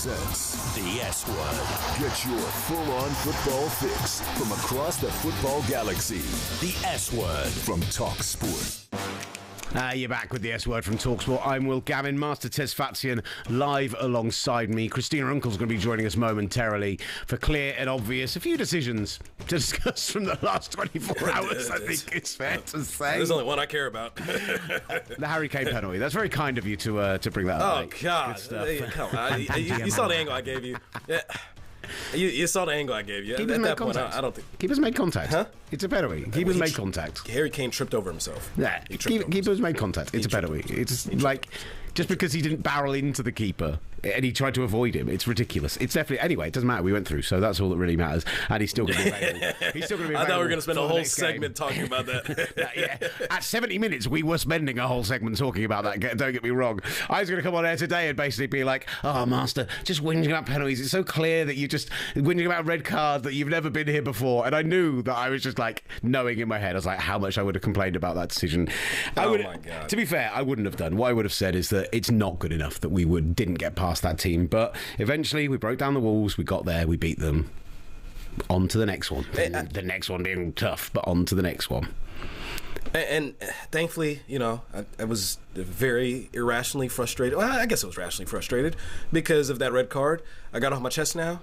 presents The S Word. Get your full-on football fix from across the football galaxy. The S Word From talkSPORT. You're back with the S Word from talkSPORT. I'm Will Gavin, Master Tesfatsion, live alongside me. Christina Unkel's going to be joining us momentarily for clear and obvious a few decisions to discuss from the last 24 hours, I think it's fair to say. There's only one I care about. The Harry Kane penalty. That's very kind of you to bring that up. Oh, God. Come on. You saw the angle I gave you. Yeah. You saw the angle I gave you. Keepers At made that point, contact. I don't think. Keepers made contact. Huh? It's a penalty. Keepers made contact. Harry Kane tripped over himself. Yeah, keepers made contact. It's a penalty. It's like just because he didn't barrel into the keeper and he tried to avoid him, it's ridiculous. It's definitely anyway. It doesn't matter. We went through, so that's all that really matters. And he's still going to be available. He's still going to be. I thought we were going to spend a whole segment segment talking about that. Yeah. At 70 minutes, we were spending a whole segment talking about that. Don't get me wrong. I was going to come on air today and basically be like, "Oh, Master, just whinging about penalties. It's so clear that you just whinging about red cards that you've never been here before." And I knew that I was just like knowing in my head, I was like, how much I would have complained about that decision. Oh my God. To be fair, I wouldn't have done. What I would have said is that it's not good enough that we didn't get past that team. But eventually, we broke down the walls. We got there. We beat them. On to the next one. The next one being tough, but on to the next one. And thankfully, I was very irrationally frustrated. Well, I guess I was rationally frustrated because of that red card. I got off my chest now.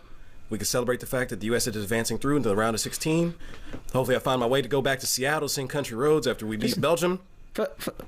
We can celebrate the fact that the U.S. is advancing through into the round of 16. Hopefully I find my way to go back to Seattle, sing country roads after we beat Belgium.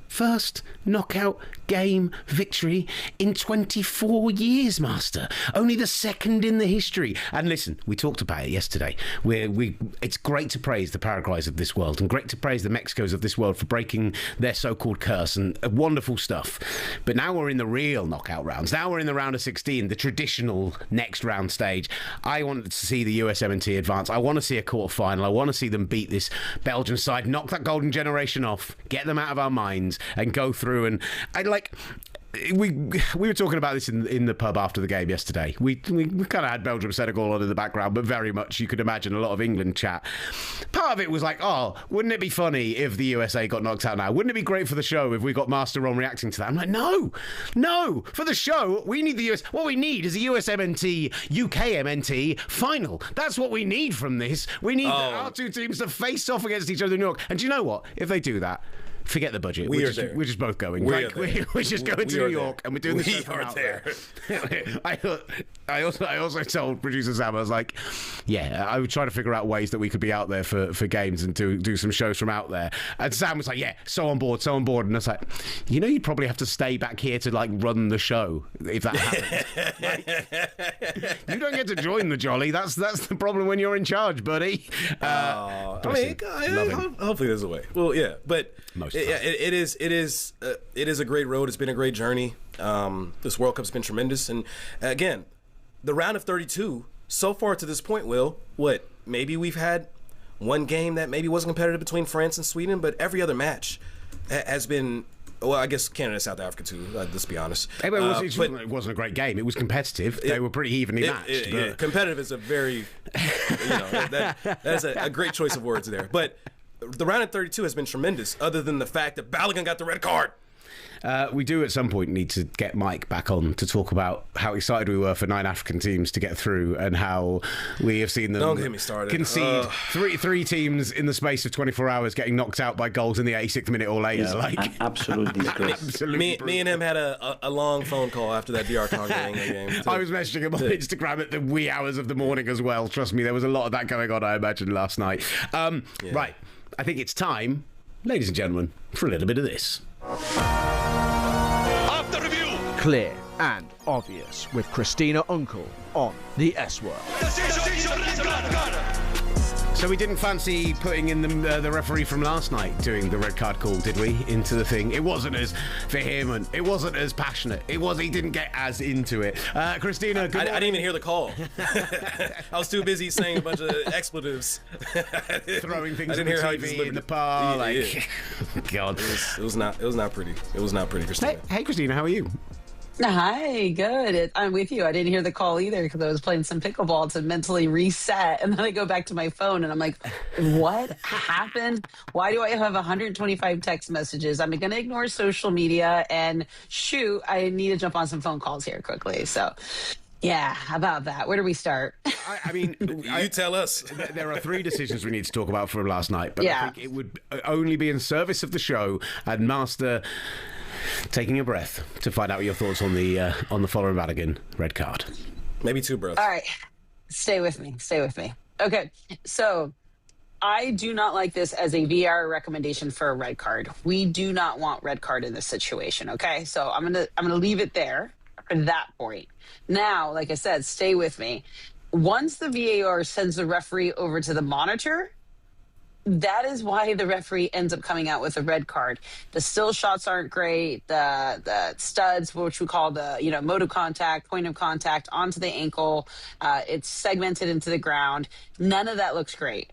First knockout game victory in 24 years, Master. Only the second in the history. And listen, we talked about it yesterday. It's great to praise the Paraguays of this world and great to praise the Mexicos of this world for breaking their so-called curse and wonderful stuff. But now we're in the real knockout rounds. Now we're in the round of 16, the traditional next round stage. I wanted to see the USMNT advance. I want to see a quarter-final. I want to see them beat this Belgian side, knock that golden generation off, get them out of our minds and go through. And we were talking about this in the pub after the game yesterday. We kind of had Belgium Senegal on in the background, but very much you could imagine a lot of England chat. Part of it was like, oh, wouldn't it be funny if the USA got knocked out now? Wouldn't it be great for the show if we got Master on reacting to that? I'm like, no, for the show we need the US. What we need is a USMNT UKMNT final. That's what we need from this. We need our two teams to face off against each other in New York. And do you know what? If they do that, forget the budget. We're just both going. We're just going to New York and we're doing the show from out there. I also told producer Sam, I was like, yeah, I would try to figure out ways that we could be out there for games and do some shows from out there. And Sam was like, yeah, so on board. And I was like, you'd probably have to stay back here to like run the show if that happens. You don't get to join the jolly. That's the problem when you're in charge, buddy. Hopefully there's a way. Well, yeah, but it is a great road. It's been a great journey. This World Cup's been tremendous, and again, the round of 32 so far to this point, maybe we've had one game that maybe wasn't competitive between France and Sweden, but every other match has been. Well, I guess Canada and South Africa too. Let's be honest. It wasn't a great game. It was competitive. They were pretty evenly matched. Competitive is a very, that's a great choice of words there. But the round of 32 has been tremendous. Other than the fact that Balogun got the red card. We do at some point need to get Mike back on to talk about how excited we were for 9 African teams to get through and how we have seen them Don't get me started. Concede three teams in the space of 24 hours getting knocked out by goals in the 86th minute or later. Absolutely. Me and him had a long phone call after that DR Congo game. I was messaging him on Instagram at the wee hours of the morning as well. Trust me, there was a lot of that going on, I imagine, last night. Right, I think it's time, ladies and gentlemen, for a little bit of this. After review, clear and obvious with Christina Unkel on the S Word. So we didn't fancy putting in the referee from last night doing the red card call, did we? Into the thing. It wasn't as vehement. It wasn't as passionate. He didn't get as into it. Christina, good morning. I didn't even hear the call. I was too busy saying a bunch of expletives. Throwing things in the TV in the bar. God. It was not pretty. It was not pretty, Christina. Hey, Christina, how are you? Hi, good. I'm with you. I didn't hear the call either because I was playing some pickleball to mentally reset. And then I go back to my phone and I'm like, what happened? Why do I have 125 text messages? I'm going to ignore social media and shoot, I need to jump on some phone calls here quickly. So, yeah, how about that? Where do we start? I mean, you tell us. There are 3 decisions we need to talk about from last night, but yeah. I think it would only be in service of the show and Master taking a breath to find out your thoughts on the following Balogun red card. Maybe 2 breaths. All right. Stay with me. Okay. So I do not like this as a VR recommendation for a red card. We do not want red card in this situation. Okay. So I'm going to leave it there for that point. Now, like I said, stay with me. once the VAR sends the referee over to the monitor, that is why the referee ends up coming out with a red card. The still shots aren't great. The studs, which we call the mode of contact, point of contact onto the ankle, it's segmented into the ground. None of that looks great.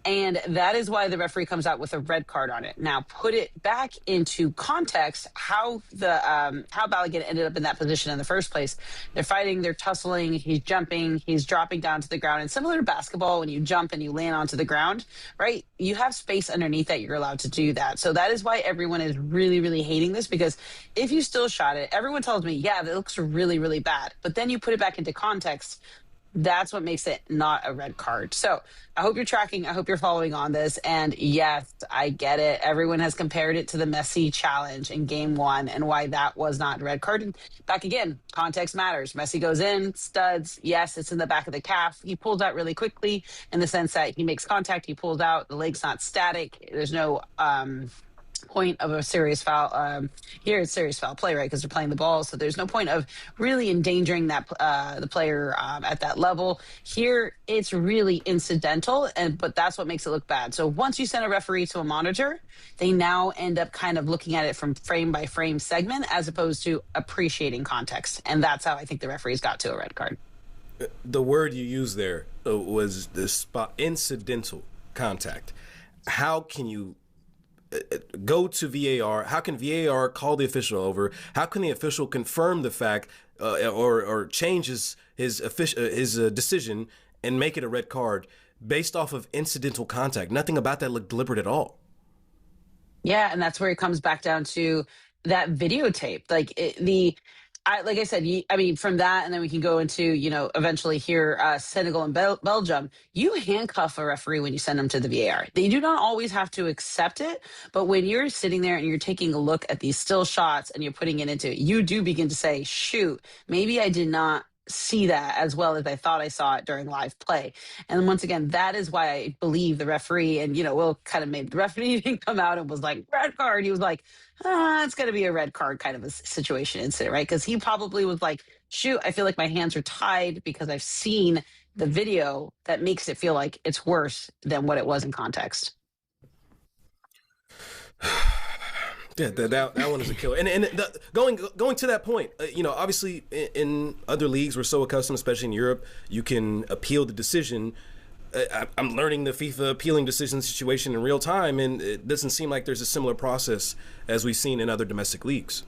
And that is why the referee comes out with a red card on it. Now, put it back into context, how Balogun ended up in that position in the first place. They're fighting, they're tussling, he's jumping, he's dropping down to the ground. And similar to basketball, when you jump and you land onto the ground, right, you have space underneath that, you're allowed to do that. So that is why everyone is really, really hating this, because if you still shot it, everyone tells me, yeah, that looks really, really bad. But then you put it back into context, that's what makes it not a red card. So I hope you're tracking. I hope you're following on this. And yes, I get it. Everyone has compared it to the Messi challenge in game 1 and why that was not a red card. And back again, context matters. Messi goes in, studs. Yes, it's in the back of the calf. He pulls out really quickly in the sense that he makes contact. He pulls out. The leg's not static. There's no point of a serious foul. Here it's serious foul play, right? Because they're playing the ball, so there's no point of really endangering that the player at that level. Here it's really incidental, but that's what makes it look bad. So once you send a referee to a monitor, they now end up kind of looking at it from frame by frame segment as opposed to appreciating context, and that's how I think the referees got to a red card. The word you used there was the spot incidental contact. How can you go to VAR? How can VAR call the official over? How can the official confirm the fact or change his decision and make it a red card based off of incidental contact? Nothing about that looked deliberate at all. Yeah, and that's where it comes back down to that videotape. Like I said, from that, and then we can go into, eventually here, Senegal and Belgium. You handcuff a referee when you send them to the VAR. They do not always have to accept it, but when you're sitting there and you're taking a look at these still shots and you're putting it into it, you do begin to say, shoot, maybe I did not see that as well as I thought I saw it during live play. And once again, that is why I believe the referee, and Will kind of made the referee come out and was like, red card. He was like, it's going to be a red card kind of a situation incident, right? Because he probably was like, shoot, I feel like my hands are tied because I've seen the video that makes it feel like it's worse than what it was in context. Yeah, that one is a killer. And going to that point, obviously in other leagues, we're so accustomed, especially in Europe, you can appeal the decision. I'm learning the FIFA appealing decision situation in real time, and it doesn't seem like there's a similar process as we've seen in other domestic leagues.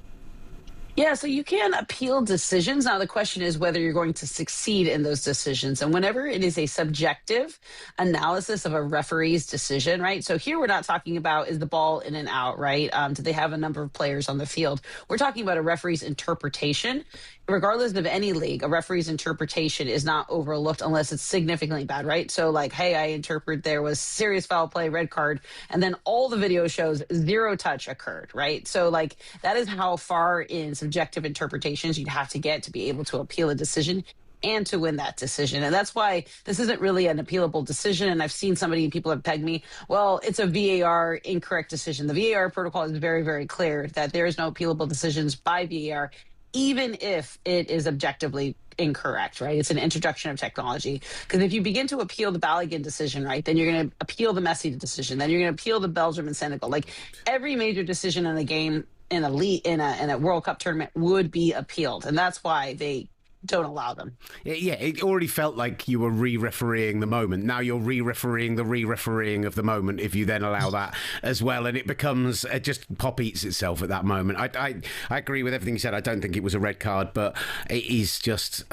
Yeah, so you can appeal decisions. Now, the question is whether you're going to succeed in those decisions. And whenever it is a subjective analysis of a referee's decision, right? So here we're not talking about, is the ball in and out, right? Do they have a number of players on the field? We're talking about a referee's interpretation. Regardless of any league, a referee's interpretation is not overlooked unless it's significantly bad, right? So like, hey, I interpret there was serious foul play, red card, and then all the video shows 0 touch occurred, right? So like, that is how far in subjective interpretations you'd have to get to be able to appeal a decision and to win that decision. And that's why this isn't really an appealable decision. And I've seen people have pegged me, well, it's a VAR incorrect decision. The VAR protocol is very, very clear that there is no appealable decisions by VAR, even if it is objectively incorrect, right? It's an introduction of technology. Because if you begin to appeal the Balogun decision, right, then you're going to appeal the Messi decision, then you're going to appeal the Belgium and Senegal. Like every major decision in the game in a World Cup tournament would be appealed, and that's why they don't allow them. Yeah, it already felt like you were re-refereeing the moment. Now you're re-refereeing the re-refereeing of the moment if you then allow that as well, and it becomes, it just pop eats itself at that moment. I agree with everything you said. I don't think it was a red card, but it is just,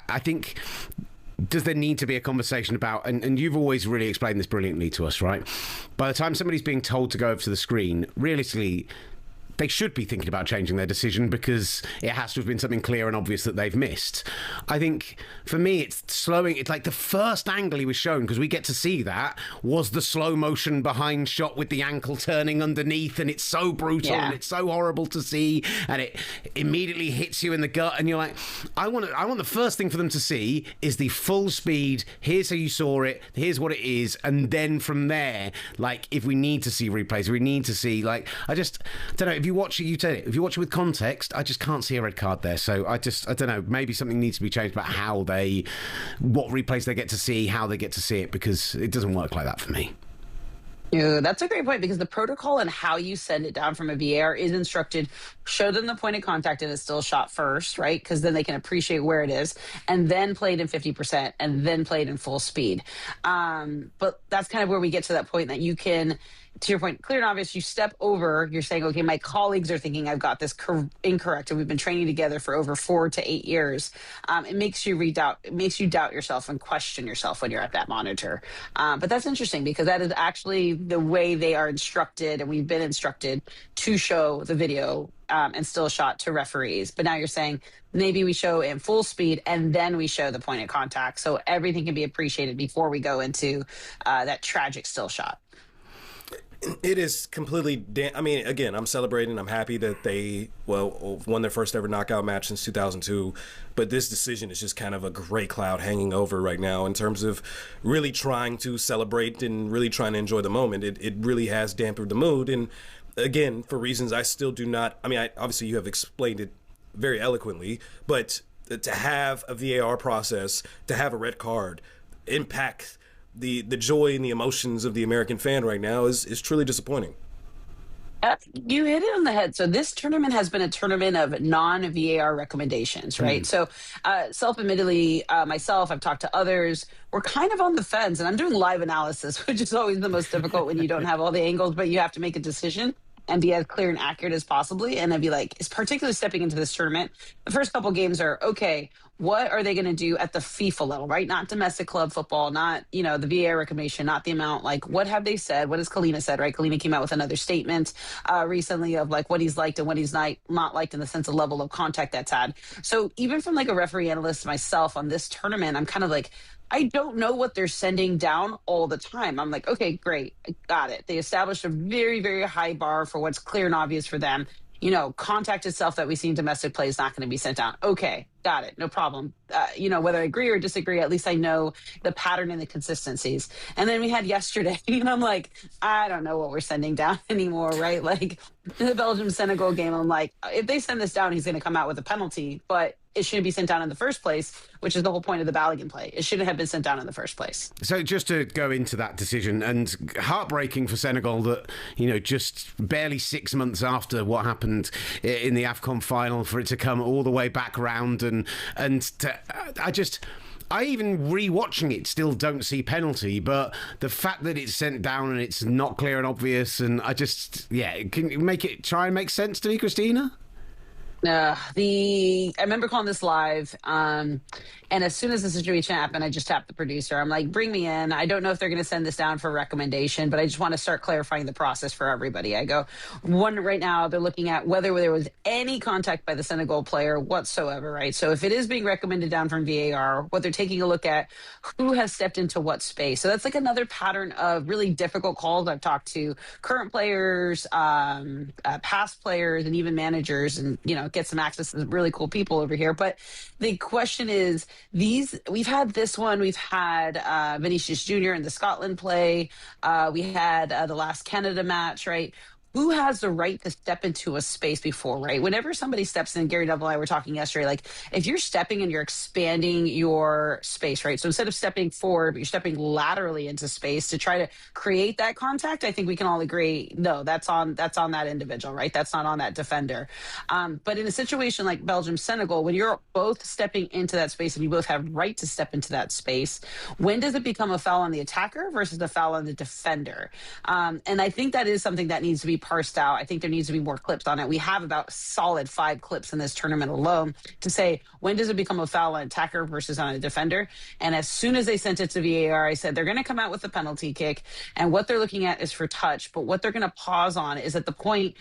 I think, does there need to be a conversation about, and you've always really explained this brilliantly to us, right? By the time somebody's being told to go over to the screen, realistically, they should be thinking about changing their decision because it has to have been something clear and obvious that they've missed. I think, for me, it's slowing. It's like the first angle he was shown, because we get to see that, was the slow motion behind shot with the ankle turning underneath, and it's so brutal and it's so horrible to see, and it immediately hits you in the gut, and you're like, I want the first thing for them to see is the full speed, here's how you saw it, here's what it is, and then from there, like, if we need to see replays, we need to see, like, I just don't know, if you you watch it with context, I just can't see a red card there. So I don't know. Maybe something needs to be changed about what replays they get to see, how they get to see it, because it doesn't work like that for me. Yeah, that's a great point, because the protocol and how you send it down from a VAR is instructed. Show them the point of contact and it's still shot first, right? Because then they can appreciate where it is, and then play it in 50%, and then play it in full speed. But that's kind of where we get to that point that you can, to your point, clear and obvious, you step over, you're saying, okay, my colleagues are thinking I've got this incorrect, and we've been training together for over 4 to 8 years. It makes you doubt yourself and question yourself when you're at that monitor. But that's interesting, because that is actually the way they are instructed, and we've been instructed to show the video and still shot to referees. But now you're saying maybe we show in full speed and then we show the point of contact, so everything can be appreciated before we go into that tragic still shot. It is completely I mean, again, I'm celebrating. I'm happy that they won their first ever knockout match since 2002. But this decision is just kind of a gray cloud hanging over right now in terms of really trying to celebrate and really trying to enjoy the moment. It really has dampened the mood. And again, for reasons I still do not. I mean, obviously you have explained it very eloquently, but to have a VAR process, to have a red card impact the joy and the emotions of the American fan right now is truly disappointing. You hit it on the head. So this tournament has been a tournament of non-VAR recommendations, right? So self-admittedly, myself, I've talked to others, we're kind of on the fence, and I'm doing live analysis, which is always the most difficult when you don't have all the angles, but you have to make a decision and be as clear and accurate as possibly. And I'd be like, it's particularly stepping into this tournament. The first couple games are, okay, what are they going to do at the FIFA level, right? Not domestic club football, not, the VAR recommendation, not the amount, like, what have they said? What has Kalina said, right? Kalina came out with another statement recently of like what he's liked and what he's not liked in the sense of level of contact that's had. So even from like a referee analyst myself on this tournament, I'm kind of like, I don't know what they're sending down all the time. I'm like, okay, great. I got it. They established a very, very high bar for what's clear and obvious for them. Contact itself that we see in domestic play is not going to be sent down. Okay, got it. No problem. Whether I agree or disagree, at least I know the pattern and the consistencies. And then we had yesterday, and I'm like, I don't know what we're sending down anymore, right? Like the Belgium-Senegal game, I'm like, if they send this down, he's going to come out with a penalty, but it shouldn't be sent down in the first place, which is the whole point of the Balogun play. It shouldn't have been sent down in the first place. So just to go into that decision, and heartbreaking for Senegal that, just barely 6 months after what happened in the AFCON final, for it to come all the way back round, I even re-watching it still don't see penalty, but the fact that it's sent down and it's not clear and obvious, and can you try and make sense to me, Christina? I remember calling this live, and as soon as the situation happened, I just tapped the producer. I'm like, bring me in. I don't know if they're going to send this down for recommendation, but I just want to start clarifying the process for everybody. I go, right now, they're looking at whether there was any contact by the Senegal player whatsoever, right? So if it is being recommended down from VAR, what they're taking a look at, who has stepped into what space. So that's like another pattern of really difficult calls. I've talked to current players, past players, and even managers, and, get some access to really cool people over here. But the question is, we've had this one, we've had Vinicius Jr. in the Scotland play, we had the last Canada match, right? Who has the right to step into a space before, right? Whenever somebody steps in, Gary Neville and I were talking yesterday, like if you're stepping and you're expanding your space, right? So instead of stepping forward, but you're stepping laterally into space to try to create that contact, I think we can all agree, no, that's on that individual, right? That's not on that defender. But in a situation like Belgium-Senegal, when you're both stepping into that space and you both have right to step into that space, when does it become a foul on the attacker versus a foul on the defender? And I think that is something that needs to be parsed out. I think there needs to be more clips on it. We have about solid 5 clips in this tournament alone to say, when does it become a foul on attacker versus on a defender? And as soon as they sent it to VAR, I said, they're going to come out with a penalty kick. And what they're looking at is for touch. But what they're going to pause on is at the point,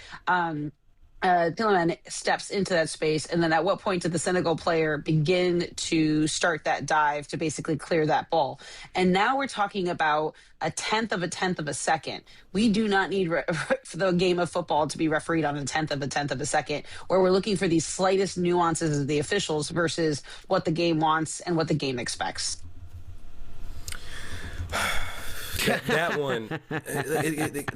Tillman steps into that space, and then at what point did the Senegal player begin to start that dive to basically clear that ball? And now we're talking about a tenth of a second. We do not need for the game of football to be refereed on a tenth of a second, where we're looking for these slightest nuances of the officials versus what the game wants and what the game expects. that one,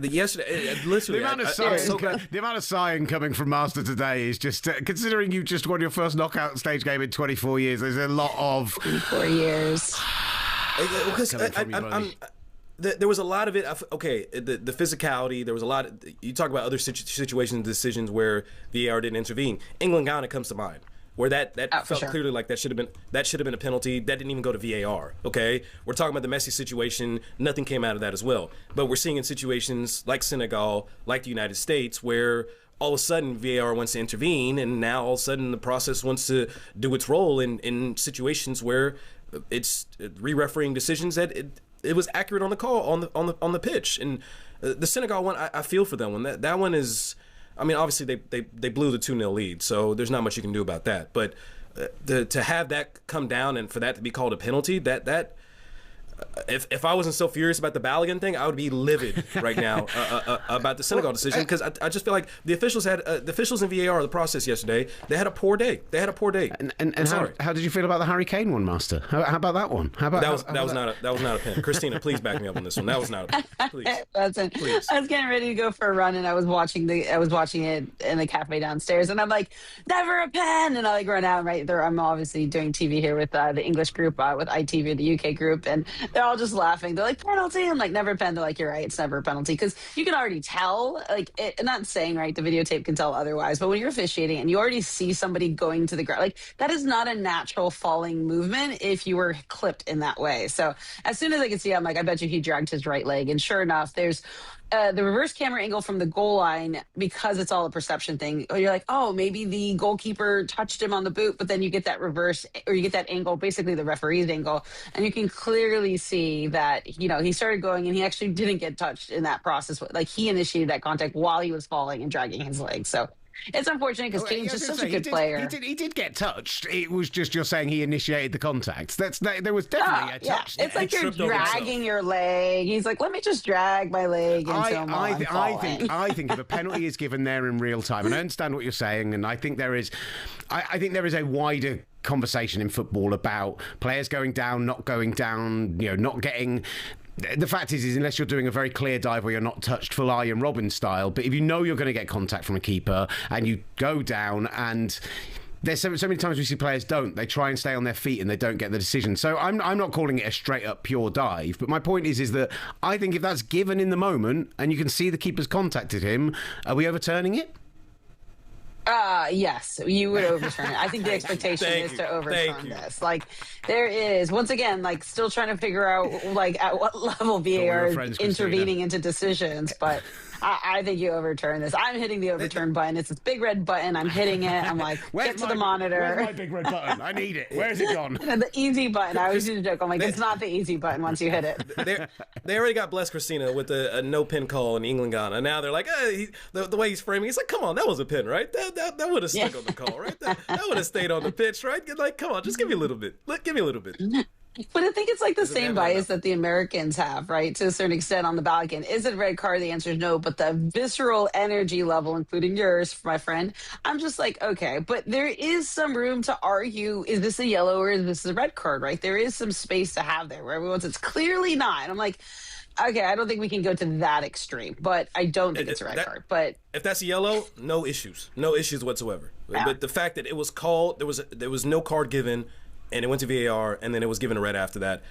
yesterday, literally, the amount of sighing coming from Master today is just, considering you just won your first knockout stage game in 24 years, there's a lot of... 4 years. There was a lot of it. The physicality. There was a lot. You talk about other situations, decisions where VAR didn't intervene. England-Ghana comes to mind, where that felt clearly like that should have been a penalty. That didn't even go to VAR. Okay, we're talking about the Messi situation. Nothing came out of that as well. But we're seeing in situations like Senegal, like the United States, where all of a sudden VAR wants to intervene, and now all of a sudden the process wants to do its role in situations where it's re-refereeing decisions that it was accurate on the call on the pitch. And the Senegal one, I feel for them. That one is, I mean, obviously they blew the 2-0 lead, so there's not much you can do about that. But to have that come down and for that to be called a penalty, that if I wasn't so furious about the Balogun thing, I would be livid right now about the Senegal decision, because I just feel like the officials in VAR, the process yesterday, they had a poor day. And how did you feel about the Harry Kane one, Master? How about that one? That was not a pen. Christina, please back me up on this one. That was not a pen. Please. Please. I was getting ready to go for a run, and I was watching it in the cafe downstairs, and I'm like, never a pen, and I run out right there. I'm obviously doing TV here with the English group, with ITV, the UK group, and they're all just laughing. They're like, penalty. I'm like, never a pen. They're like, you're right, it's never a penalty, because you can already tell. Not saying right, the videotape can tell otherwise, but when you're officiating and you already see somebody going to the ground, that is not a natural falling movement if you were clipped in that way. So as soon as I could see, I'm like, I bet you he dragged his right leg. And sure enough, there's the reverse camera angle from the goal line, because it's all a perception thing. You're like, oh, maybe the goalkeeper touched him on the boot, but then you get that reverse, or you get that angle, basically the referee's angle, and you can clearly see that, he started going and he actually didn't get touched in that process. He initiated that contact while he was falling and dragging his leg. So it's unfortunate, because Kane's just such a good player. He did get touched. It was just you're saying he initiated the contact. There was definitely a touch. It's like you're dragging your leg. He's like, let me just drag my leg until I think if a penalty is given there in real time, and I understand what you're saying, and I think there is a wider conversation in football about players going down, not going down, not getting. The fact is unless you're doing a very clear dive where you're not touched full Arjen Robben style, but if you know you're going to get contact from a keeper and you go down, and there's so many times we see players don't. They try and stay on their feet and they don't get the decision. So I'm not calling it a straight up pure dive, but my point is that I think if that's given in the moment and you can see the keeper's contacted him, are we overturning it? Yes, you would overturn it. I think the expectation is to overturn this. There is, once again, still trying to figure out, at what level VAR is intervening into decisions, but I think you overturn this. I'm hitting the overturn button. It's this big red button. I'm hitting it. I'm like, get to the monitor. Where's my big red button? I need it. Where's it gone? The easy button. I always used to joke. I'm like, it's not the easy button once you hit it. They already got blessed Christina with a no pin call in England-Ghana. Now they're like, the way he's framing, he's like, come on, that was a pin, right? That would have stuck on the call, right? That would have stayed on the pitch, right? Come on, just give me a little bit. Give me a little bit. But I think it's the same bias that the Americans have, right? To a certain extent on the Balogun. Is it a red card? The answer is no. But the visceral energy level, including yours, my friend, I'm just like, okay. But there is some room to argue, is this a yellow or is this a red card, right? There is some space to have there where everyone says it's clearly not. And I'm like, okay, I don't think we can go to that extreme, but I don't think it's a red card. But if that's a yellow, no issues whatsoever. Yeah. But the fact that it was called, there was no card given, and it went to VAR, and then it was given a red after that.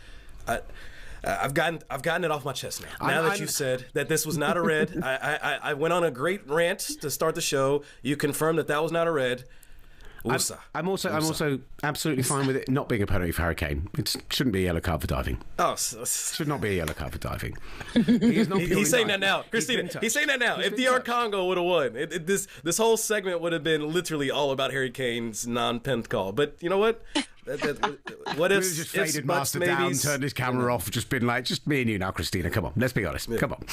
I've gotten it off my chest now. Now that you said that this was not a red, I went on a great rant to start the show. You confirmed that was not a red. I'm also absolutely fine with it not being a penalty for Harry Kane. It shouldn't be a yellow card for diving. Should not be a yellow card for diving. He's saying that now, Christina. He's saying that now. If DR Congo would have won, this whole segment would have been literally all about Harry Kane's non-pen call. But you know what? What if just faded Master down, turned his camera off, just been like, just me and you now, Christina. Come on, let's be honest. Yeah. Come on.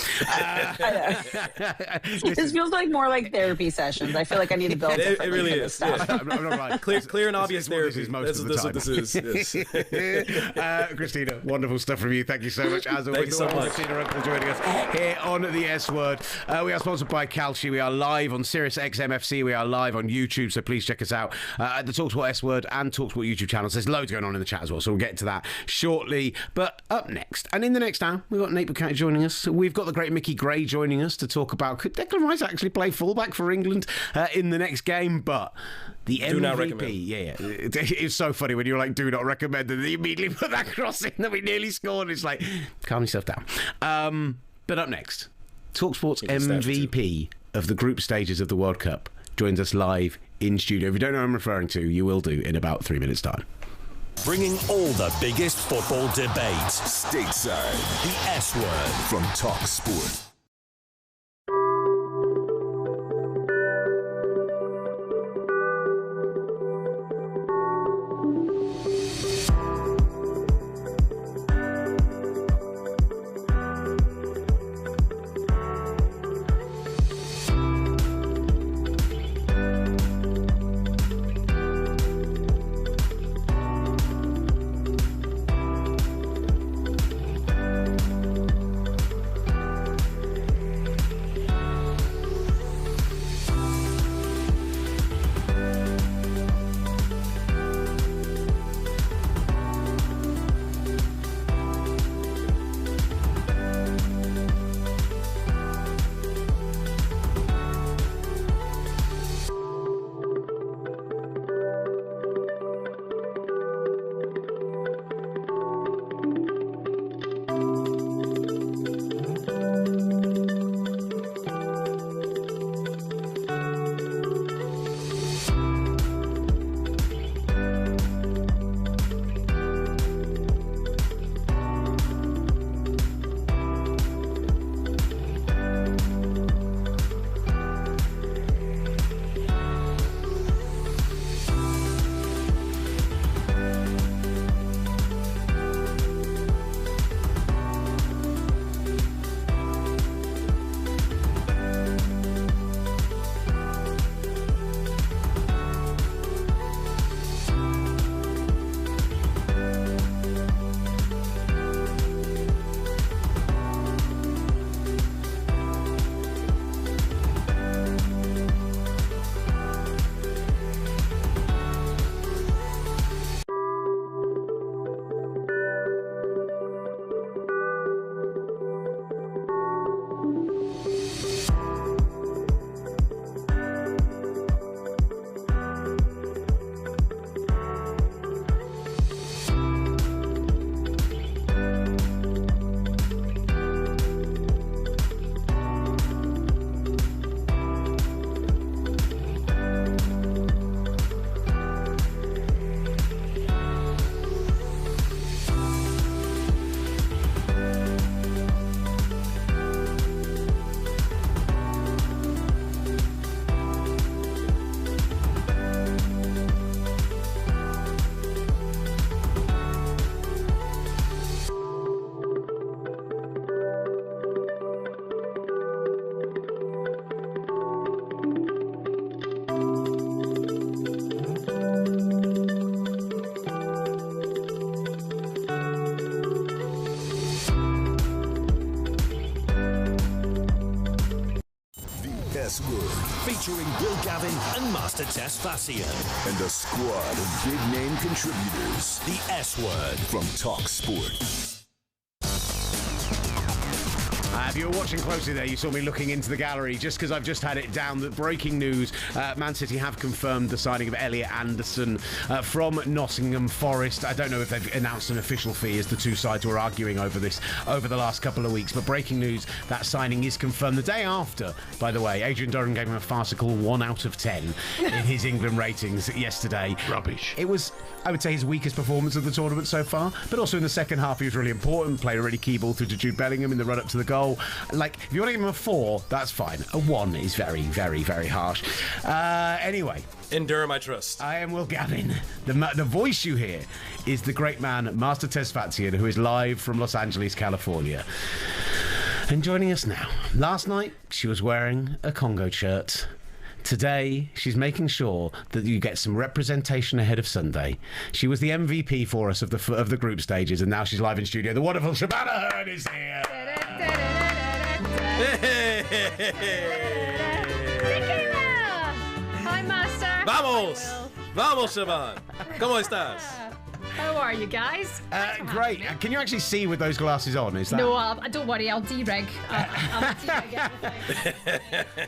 This feels more like therapy sessions. I feel like I need to build it. It really is. Yeah. I'm not right. Clear and obvious therapy. That's what this is. Yes. Christina, wonderful stuff from you. Thank you so much. As always, thank you so much. Christina Unkel joining us here on the S Word. We are sponsored by Calci. We are live on Sirius XM FC. We are live on YouTube, so please check us out at the talkSPORT S Word and talkSPORT YouTube channel. channels. There's loads going on in the chat as well, so we'll get to that shortly. But up next, and in the next hour, we've got Nate Bukaty joining us. We've got the great Mickey Gray joining us to talk about, could Declan Rice actually play fullback for England in the next game? But the MVP, not recommend. yeah, it's so funny when you're like, do not recommend, and they immediately put that cross in that we nearly scored. It's like, calm yourself down. But up next, talkSPORT's MVP of the group stages of the World Cup joins us live in studio. If you don't know who I'm referring to, you will do in about 3 minutes' time. Bringing all the biggest football debates. Stateside. The S Word. From talkSPORT. S Word, featuring Will Gavin and Master Tess Fassian. And a squad of big-name contributors. The S Word. From talkSPORT. If you were watching closely there, you saw me looking into the gallery just because I've just had it down that breaking news, Man City have confirmed the signing of Elliot Anderson from Nottingham Forest. I don't know if they've announced an official fee, as the two sides were arguing over this over the last couple of weeks, but breaking news, that signing is confirmed. The day after, by the way, Adrian Durham gave him a farcical 1 out of 10 in his England ratings yesterday. Rubbish. It was, I would say, his weakest performance of the tournament so far, but also in the second half he was really important, played a really key ball through to Jude Bellingham in the run-up to the goal. Like, if you want to give him a 4, that's fine. A 1 is very, very, very harsh. Anyway. In Durham, I trust. I am Will Gavin. The voice you hear is the great man, Master Tess Fatsian, who is live from Los Angeles, California. And joining us now. Last night, she was wearing a Congo shirt. Today, she's making sure that you get some representation ahead of Sunday. She was the MVP for us of the group stages, and now she's live in studio. The wonderful Shebahn Aherne is here. Hi, Master. Vamos! Vamos, Shebahn! ¿Cómo estás? How are you guys? Great. Can you actually see with those glasses on? Is that? No, don't worry. I'll de-rig. I'll de-rig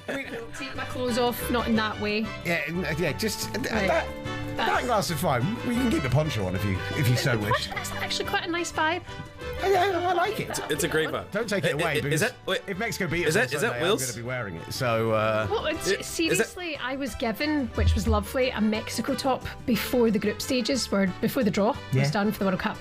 everything. I'll take my clothes off. Not in that way. Yeah. Just that glass is fine. We can keep the poncho on if you so wish. That's actually quite a nice vibe. Yeah, I like it. It's a great vibe. Don't take it away. Because if Mexico beat us, is that Will's? I'm going to be wearing it. So. Well, seriously, I was given, which was lovely, a Mexico top before the group stages, before the draw was done for the World Cup,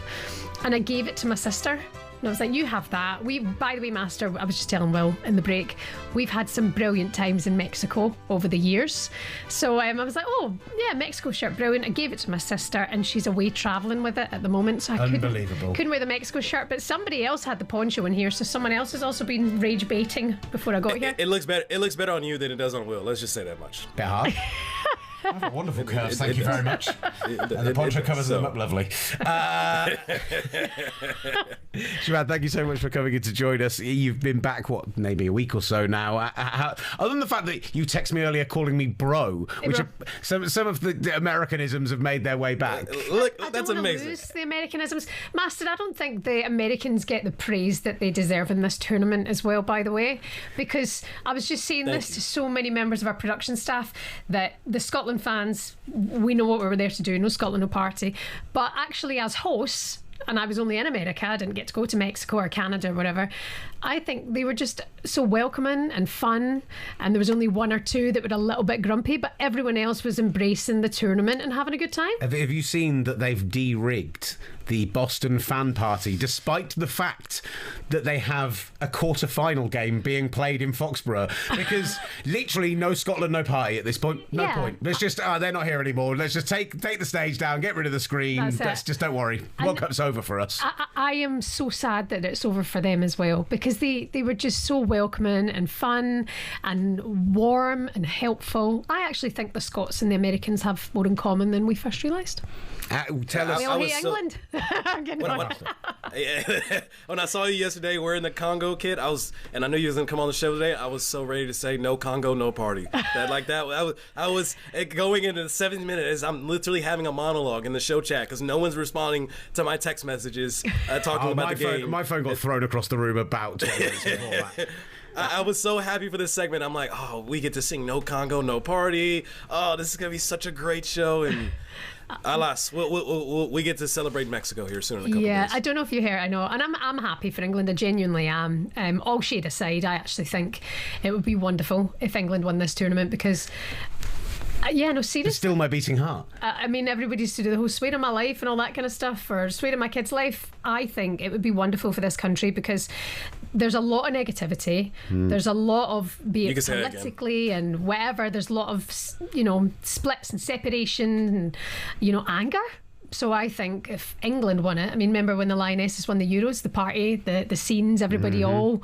and I gave it to my sister. And I was like, you have that. By the way, Master, I was just telling Will in the break, we've had some brilliant times in Mexico over the years. So I was like, oh, yeah, Mexico shirt, brilliant. I gave it to my sister, and she's away travelling with it at the moment. So I couldn't wear the Mexico shirt, but somebody else had the poncho in here, so someone else has also been rage baiting before I got here. It looks better. It looks better on you than it does on Will. Let's just say that much. Bit hard. I have a wonderful curves, thank you very much. And the poncho covers them up lovely. Shebahn, thank you so much for coming in to join us. You've been back, maybe a week or so now. Other than the fact that you texted me earlier calling me bro, which some of the Americanisms have made their way back. Look, I that's don't amazing. Lose the Americanisms. Master, I don't think the Americans get the praise that they deserve in this tournament as well, by the way, because I was just saying to so many members of our production staff that the Scotland fans, we know what we were there to do, no Scotland, no party, but actually as hosts, and I was only in America, I didn't get to go to Mexico or Canada or whatever, I think they were just so welcoming and fun, and there was only one or two that were a little bit grumpy, but everyone else was embracing the tournament and having a good time. Have you seen that they've de-rigged the Boston fan party, despite the fact that they have a quarter-final game being played in Foxborough? Because literally no Scotland, no party at this point. No point. Let's just, they're not here anymore. Let's just take the stage down, get rid of the screen. Let's just, don't worry. World Cup's over for us. I am so sad that it's over for them as well, because they were just so welcoming and fun and warm and helpful. I actually think the Scots and the Americans have more in common than we first realised. Tell us. We all hate England. When I saw you yesterday wearing the Congo kit, and I knew you was gonna come on the show today, I was so ready to say no Congo, no party. I was going into the 7th minute as I'm literally having a monologue in the show chat because no one's responding to my text messages talking about the game. My phone got thrown across the room about 10 minutes before that. I was so happy for this segment. I'm like, we get to sing no Congo, no party. Oh, this is gonna be such a great show. And alas, we get to celebrate Mexico here soon in a couple days. I don't know if you hear. I know, and I'm happy for England. I genuinely am. All shade aside, I actually think it would be wonderful if England won this tournament because. Seriously. It's still my beating heart. I mean, everybody's to do the whole swear of my life and all that kind of stuff, or swear of my kid's life. I think it would be wonderful for this country because there's a lot of negativity. There's a lot of, be it politically and whatever, there's a lot of, splits and separation and, anger. So I think if England won it, I mean, remember when the Lionesses won the Euros, the party, the scenes, everybody all,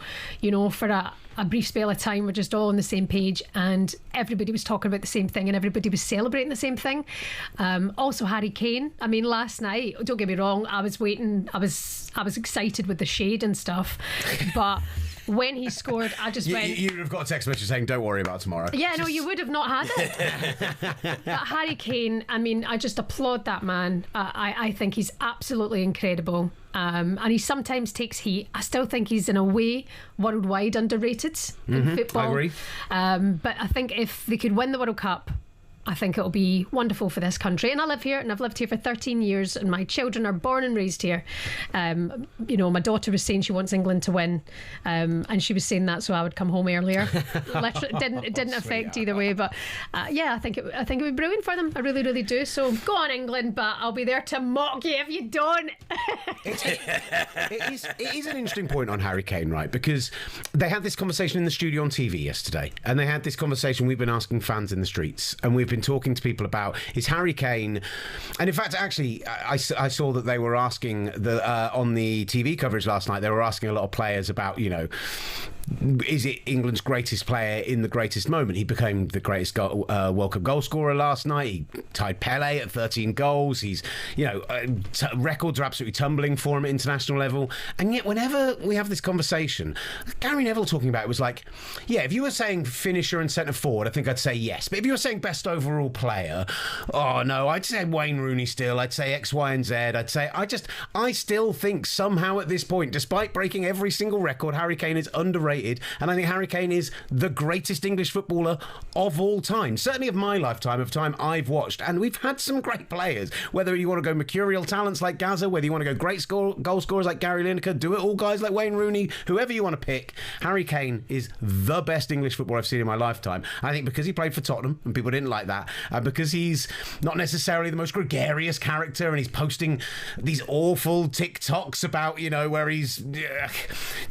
for a brief spell of time, we're just all on the same page and everybody was talking about the same thing and everybody was celebrating the same thing. Also Harry Kane, I mean, last night, don't get me wrong, I was waiting, I was excited with the shade and stuff, but when he scored, I just went... You would have got a text message saying, don't worry about tomorrow. Yeah, no, you would have not had it. But Harry Kane, I mean, I just applaud that man. I think he's absolutely incredible. And he sometimes takes heat. I still think he's, in a way, worldwide underrated in football. I agree. But I think if they could win the World Cup, I think it'll be wonderful for this country. And I live here, and I've lived here for 13 years, and my children are born and raised here. My daughter was saying she wants England to win, and she was saying that so I would come home earlier. It didn't affect either way, but I think it would be brilliant for them. I really, really do. So go on, England, but I'll be there to mock you if you don't. It is an interesting point on Harry Kane, right? Because they had this conversation in the studio on TV yesterday, and they had this conversation we've been asking fans in the streets, and we've been talking to people about, is Harry Kane, and in fact actually I saw that they were asking on the TV coverage last night, they were asking a lot of players about, is it England's greatest player in the greatest moment? He became the greatest World Cup goal scorer last night. He tied Pele at 13 goals. He's, records are absolutely tumbling for him at international level. And yet whenever we have this conversation, Gary Neville talking about it was like, if you were saying finisher and centre forward, I think I'd say yes. But if you were saying best overall overall player, oh no, I'd say Wayne Rooney still. I'd say X, Y, and Z. I'd say I still think somehow at this point, despite breaking every single record, Harry Kane is underrated, and I think Harry Kane is the greatest English footballer of all time. Certainly of my lifetime, of time I've watched, and we've had some great players. Whether you want to go mercurial talents like Gaza, whether you want to go great goal scorers like Gary Lineker, do it all guys like Wayne Rooney, whoever you want to pick, Harry Kane is the best English footballer I've seen in my lifetime. I think because he played for Tottenham and people didn't like that, because he's not necessarily the most gregarious character and he's posting these awful TikToks about, you know, where he's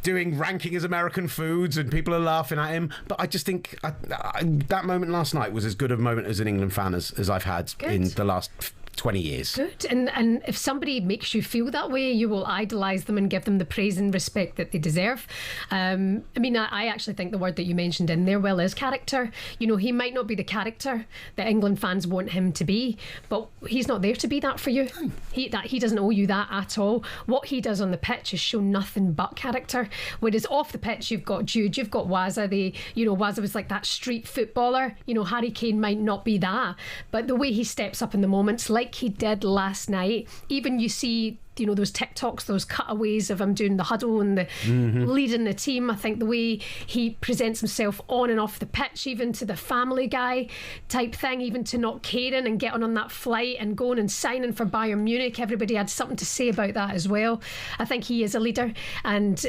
doing ranking as American foods and people are laughing at him. But I just think that moment last night was as good a moment as an England fan as I've had in the last 20 years. Good. And if somebody makes you feel that way, you will idolise them and give them the praise and respect that they deserve. I mean, I actually think the word that you mentioned in there, well, is character. You know, he might not be the character that England fans want him to be, but he's not there to be that for you. He doesn't owe you that at all. What he does on the pitch is show nothing but character. Whereas off the pitch, you've got Jude, you've got Waza. Waza was like that street footballer. You know, Harry Kane might not be that, but the way he steps up in the moments, like he did last night, even you see, you know, those TikToks, those cutaways of him doing the huddle and the leading the team. I think the way he presents himself on and off the pitch, even to the Family Guy type thing, even to not caring and getting on that flight and going and signing for Bayern Munich, everybody had something to say about that as well. I think he is a leader, and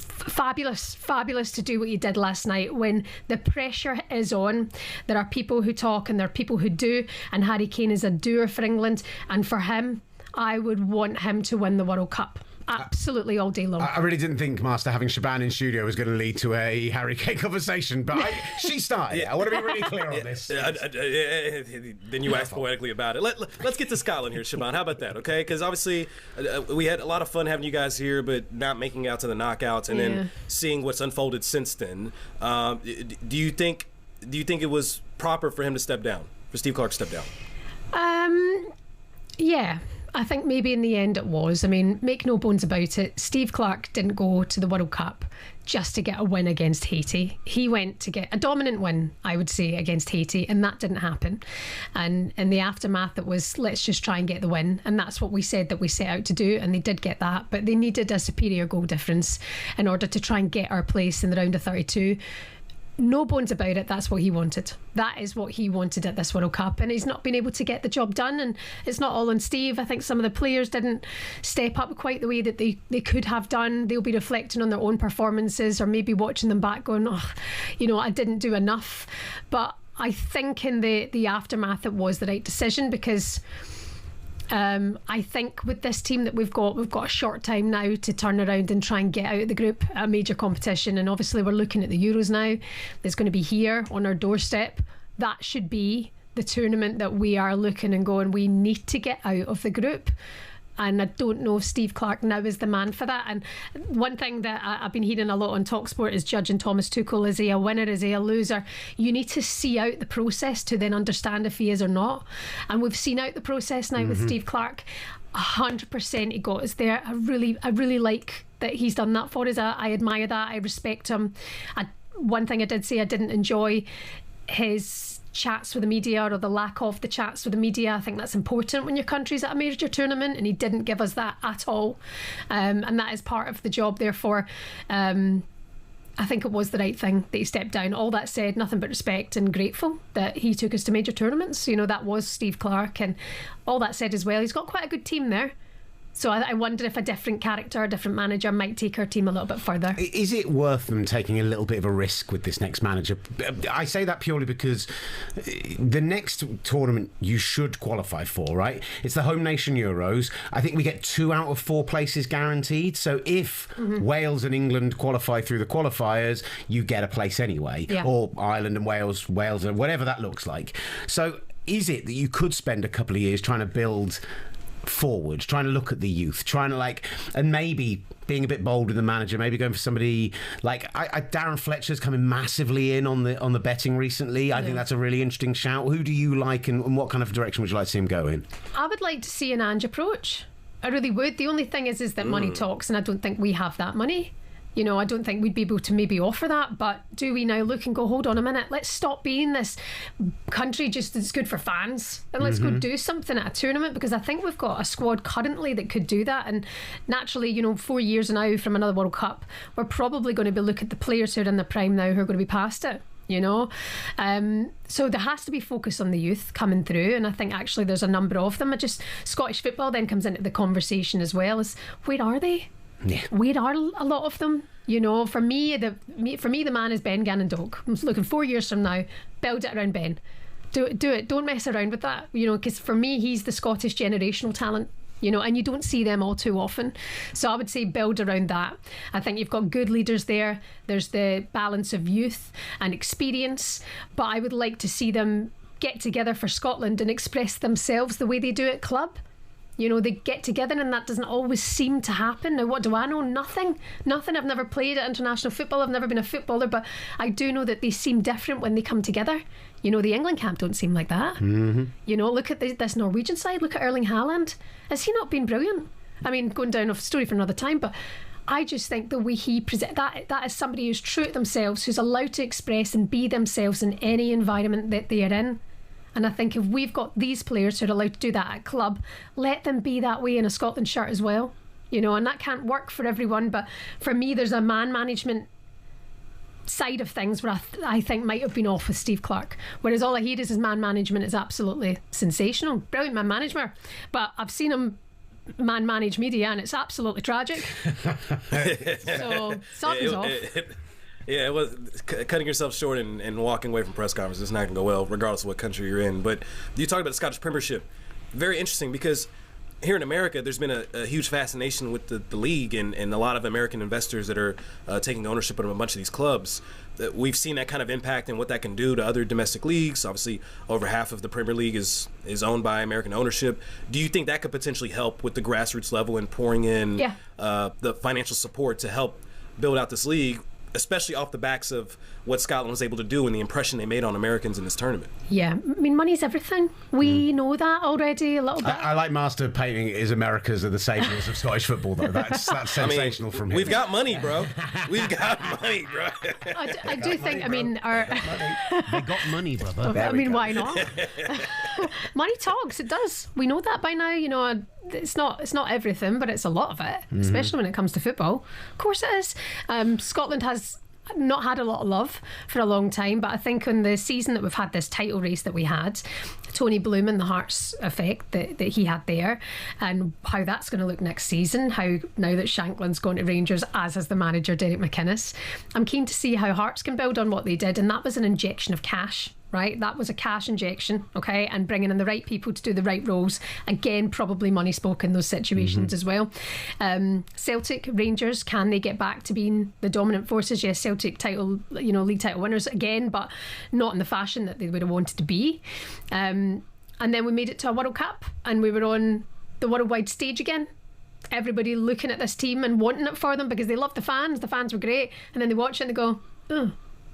fabulous to do what you did last night. When the pressure is on, there are people who talk and there are people who do, and Harry Kane is a doer for England, and for him, I would want him to win the World Cup. Absolutely, all day long. I really didn't think, Master, having Shebahn in studio was going to lead to a Harry Kane conversation, but she started. I want to be really clear on this. Then you asked poetically about it. Let's get to Scotland here, Shebahn. How about that, okay? Because obviously we had a lot of fun having you guys here, but not making it out to the knockouts and then seeing what's unfolded since then. Do you think it was proper for him to step down, for Steve Clarke to step down? Yeah. I think maybe in the end it was. I mean, make no bones about it, Steve Clarke didn't go to the World Cup just to get a win against Haiti. He went to get a dominant win, I would say, against Haiti, and that didn't happen. And in the aftermath, it was, let's just try and get the win. And that's what we said that we set out to do, and they did get that. But they needed a superior goal difference in order to try and get our place in the round of 32. No bones about it, that's what he wanted. That is what he wanted at this World Cup, and he's not been able to get the job done, and it's not all on Steve. I think some of the players didn't step up quite the way that they could have done. They'll be reflecting on their own performances, or maybe watching them back going, oh, you know, I didn't do enough. But I think in the aftermath it was the right decision, because I think with this team that we've got a short time now to turn around and try and get out of the group at a major competition. And obviously we're looking at the Euros now. There's going to be here on our doorstep. That should be the tournament that we are looking and going, we need to get out of the group. And I don't know if Steve Clarke now is the man for that. And one thing that I've been hearing a lot on talkSPORT is judging Thomas Tuchel. Is he a winner? Is he a loser? You need to see out the process to then understand if he is or not. And we've seen out the process now with Steve Clarke. 100% he got us there. I really like that he's done that for us. I admire that. I respect him. One thing I did say, I didn't enjoy his chats with the media, or the lack of the chats with the media. I think that's important when your country's at a major tournament, and he didn't give us that at all, and that is part of the job. Therefore, I think it was the right thing that he stepped down. All that said, nothing but respect and grateful that he took us to major tournaments. You know, that was Steve Clarke, and all that said as well, he's got quite a good team there. So I wonder if a different character, a different manager might take our team a little bit further. Is it worth them taking a little bit of a risk with this next manager? I say that purely because the next tournament you should qualify for, right? It's the home nation Euros. I think we get 2 out of 4 places guaranteed. So if Wales and England qualify through the qualifiers, you get a place anyway. Yeah. Or Ireland and Wales, or whatever that looks like. So is it that you could spend a couple of years trying to build forward, trying to look at the youth, trying to and maybe being a bit bold with the manager, maybe going for somebody like Darren Fletcher's coming massively in on the betting recently. I think that's a really interesting shout. Who do you like, and what kind of direction would you like to see him go in? I would like to see an Ange approach. I really would. The only thing is that money talks, and I don't think we have that money. You know, I don't think we'd be able to maybe offer that, but do we now look and go, hold on a minute, let's stop being this country just that's good for fans and let's go do something at a tournament, because I think we've got a squad currently that could do that. And naturally, you know, 4 years now from another World Cup, we're probably going to be looking at the players who are in the prime now who are going to be past it. You know, so there has to be focus on the youth coming through, and I think actually there's a number of them. Scottish football then comes into the conversation as well. As where are they? Yeah. Where are a lot of them? You know, for me, the man is Ben Gannon-Doak. I'm looking 4 years from now, build it around Ben. Do it. Don't mess around with that. You know, because for me, he's the Scottish generational talent. You know, and you don't see them all too often. So I would say build around that. I think you've got good leaders there. There's the balance of youth and experience. But I would like to see them get together for Scotland and express themselves the way they do at club. You know, they get together and that doesn't always seem to happen. Now, what do I know? Nothing. I've never played at international football. I've never been a footballer, but I do know that they seem different when they come together. You know, the England camp don't seem like that. You know, look at this Norwegian side. Look at Erling Haaland. Has he not been brilliant? I mean, going down off a story for another time, but I just think the way he presents that is somebody who's true to themselves, who's allowed to express and be themselves in any environment that they are in. And I think if we've got these players who are allowed to do that at club, let them be that way in a Scotland shirt as well. You know, and that can't work for everyone, but for me, there's a man management side of things where I think might have been off with Steve Clarke, whereas all I hear is his man management is absolutely sensational, brilliant man manager, but I've seen him man manage media and it's absolutely tragic. So something's off. Yeah, it was cutting yourself short and walking away from press conferences is not going to go well, regardless of what country you're in. But you talked about the Scottish Premiership. Very interesting, because here in America, there's been a huge fascination with the league and a lot of American investors that are taking ownership of a bunch of these clubs. We've seen that kind of impact and what that can do to other domestic leagues. Obviously, over half of the Premier League is owned by American ownership. Do you think that could potentially help with the grassroots level and pouring in the financial support to help build out this league, especially off the backs of what Scotland was able to do and the impression they made on Americans in this tournament? Yeah, I mean, money's everything. We know that already a little bit. I like Master painting it as America's are the saviours of Scottish football, though. That's sensational from him. We've got money, bro. We've got money, bro. I do think, I mean, they got money, brother. I mean, why not? Money talks, it does. We know that by now. You know, it's not everything, but it's a lot of it, especially when it comes to football. Of course it is. Scotland has not had a lot of love for a long time, but I think in the season that we've had this title race that we had, Tony Bloom and the Hearts effect that he had there, and how that's going to look next season, how now that Shankland's gone to Rangers, as has the manager Derek McInnes, I'm keen to see how Hearts can build on what they did, and that was an injection of cash. Right, that was a cash injection, okay, and bringing in the right people to do the right roles. Again, probably money spoke in those situations as well. Celtic, Rangers, can they get back to being the dominant forces? Yes, Celtic title, you know, league title winners again, but not in the fashion that they would have wanted to be. And then we made it to a World Cup, and we were on the worldwide stage again. Everybody looking at this team and wanting it for them because they love the fans. The fans were great, and then they watch it and they go, oh.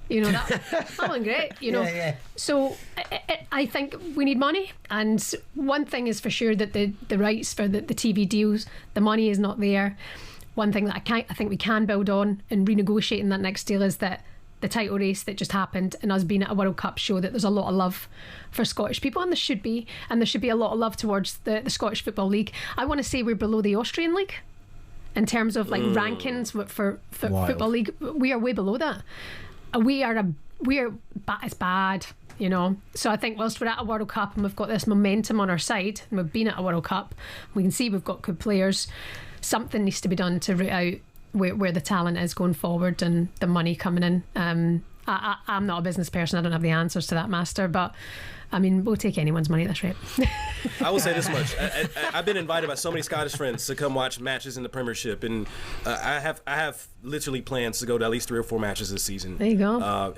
You know, that wasn't great, you know. Yeah. So I think we need money. And one thing is for sure, that the rights for the TV deals, the money is not there. One thing that I think we can build on in renegotiating that next deal is that the title race that just happened and us being at a World Cup show that there's a lot of love for Scottish people, and there should be a lot of love towards the Scottish Football League. I want to say we're below the Austrian league in terms of like rankings for Football League. We are way below that. It's bad, you know. So I think whilst we're at a World Cup and we've got this momentum on our side, and we've been at a World Cup, we can see we've got good players. Something needs to be done to root out where the talent is going forward and the money coming in. I'm not a business person. I don't have the answers to that, Master, but I mean, we'll take anyone's money at this rate. I will say this much. I've been invited by so many Scottish friends to come watch matches in the Premiership, and I have literally plans to go to at least 3 or 4 matches this season. There you go.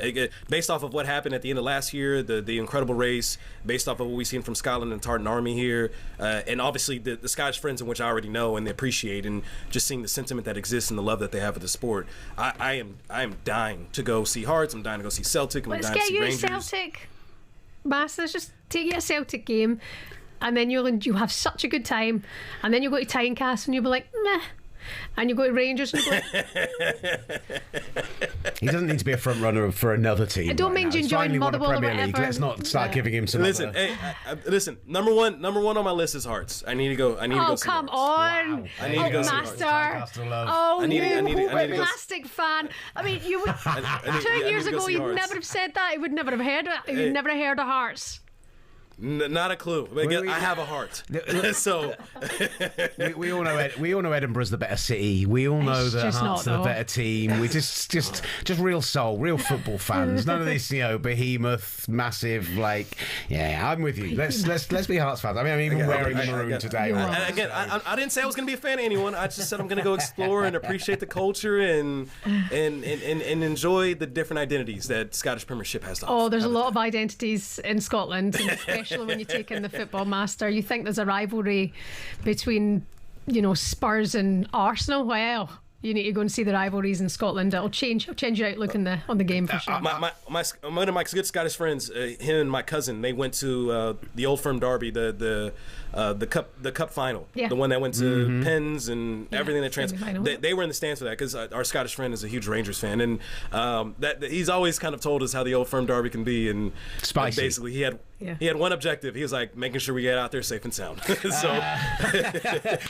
Based off of what happened at the end of last year, the incredible race, based off of what we've seen from Scotland and Tartan Army here, and obviously the Scottish friends in which I already know and they appreciate, and just seeing the sentiment that exists and the love that they have for the sport, I am dying to go see Hearts. I'm dying to go see Celtic. I'm dying to see Rangers. Let's get you Celtic. Masters, just take you a Celtic game, and then you'll have such a good time, and then you'll go to Tynecastle and you'll be like, meh. and you go to Rangers and you go... He doesn't need to be a front runner for another team. I don't mean you enjoying Motherwell or Premier League. whatever. Let's not start giving him some. Listen, listen. Number one on my list is Hearts. I need to go. Oh, come on! Wow. I need to go see Master. Hearts. Oh, I need to go. plastic fan. I mean, you would, 2 years ago you'd never have said that. You would never have heard it. You'd never have heard of Hearts. Not a clue. I have a heart. So we all know Edinburgh's the better city. We all know that Hearts are the better team. We just real soul, real football fans. None of this, behemoth, massive. I'm with you. Let's be Hearts fans. I mean, I'm even wearing the maroon today. Again, I didn't say I was going to be a fan of anyone. I just said I'm going to go explore and appreciate the culture and enjoy the different identities that Scottish Premiership has to offer. Oh, there's a lot of identities in Scotland, especially when you take in the Football Master. You think there's a rivalry between, Spurs and Arsenal? Well, you need to go and see the rivalries in Scotland. It'll change your outlook on the game for sure. One of my good Scottish friends, him and my cousin, they went to the Old Firm Derby, the cup final, the one that went to pens and everything that they were in the stands for that, because our Scottish friend is a huge Rangers fan, and that he's always kind of told us how the Old Firm Derby can be, and spicy. Basically he had one objective. He was like making sure we get out there safe and sound.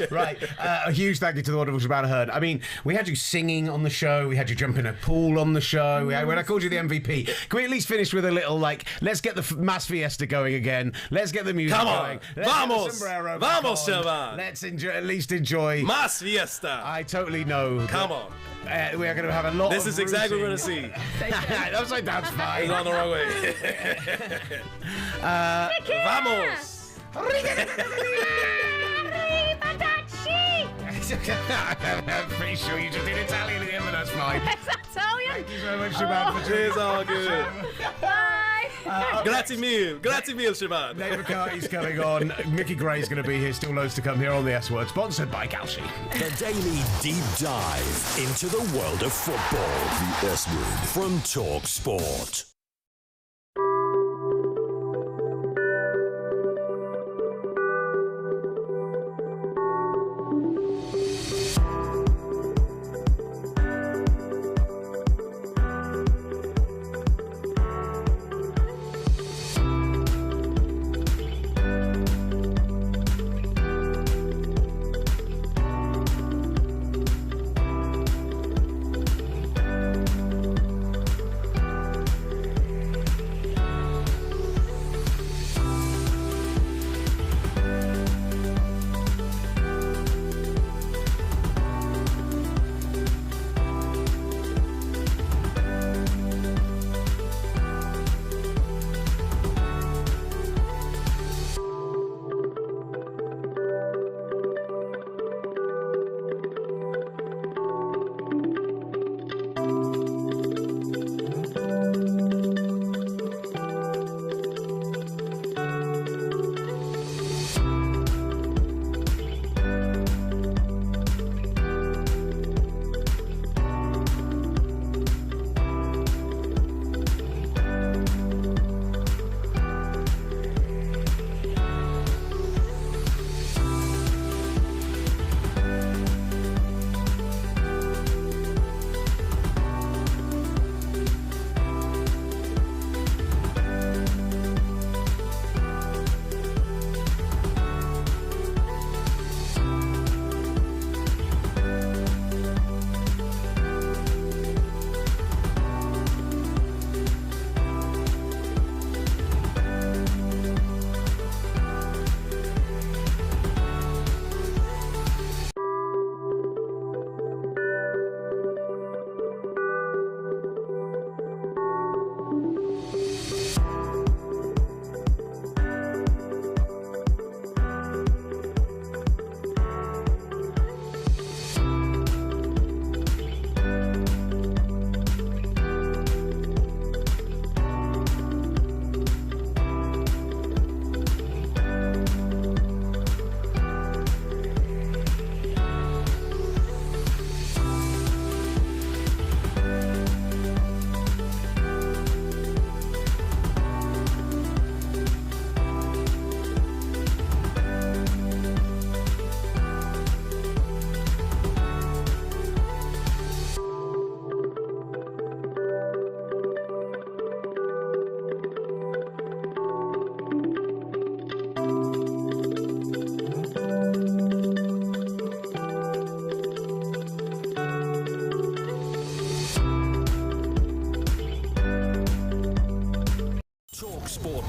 Right. A huge thank you to the wonderful Shebahn Aherne. I mean, we had you singing on the show. We had you jump in a pool on the show. When I called you the MVP, can we at least finish with a little let's get the mass fiesta going again. Let's get the music going. Vamos, Shebahn. Let's at least enjoy mass fiesta. I totally know. Come on. We are going to have a lot. This is exactly what we're going to see. Upside down's fine. He's on the wrong way. Vamos. I'm pretty sure you just did Italian again, but that's fine. It's Italian. Thank you so much, Shebahn. It's all good. Bye. Grazie mille, Shebahn. Nate Bukaty's coming on. Mickey Gray's going to be here. Still loads to come here on the S Word, sponsored by Calci. The daily deep dive into the world of football. The S Word from talkSPORT.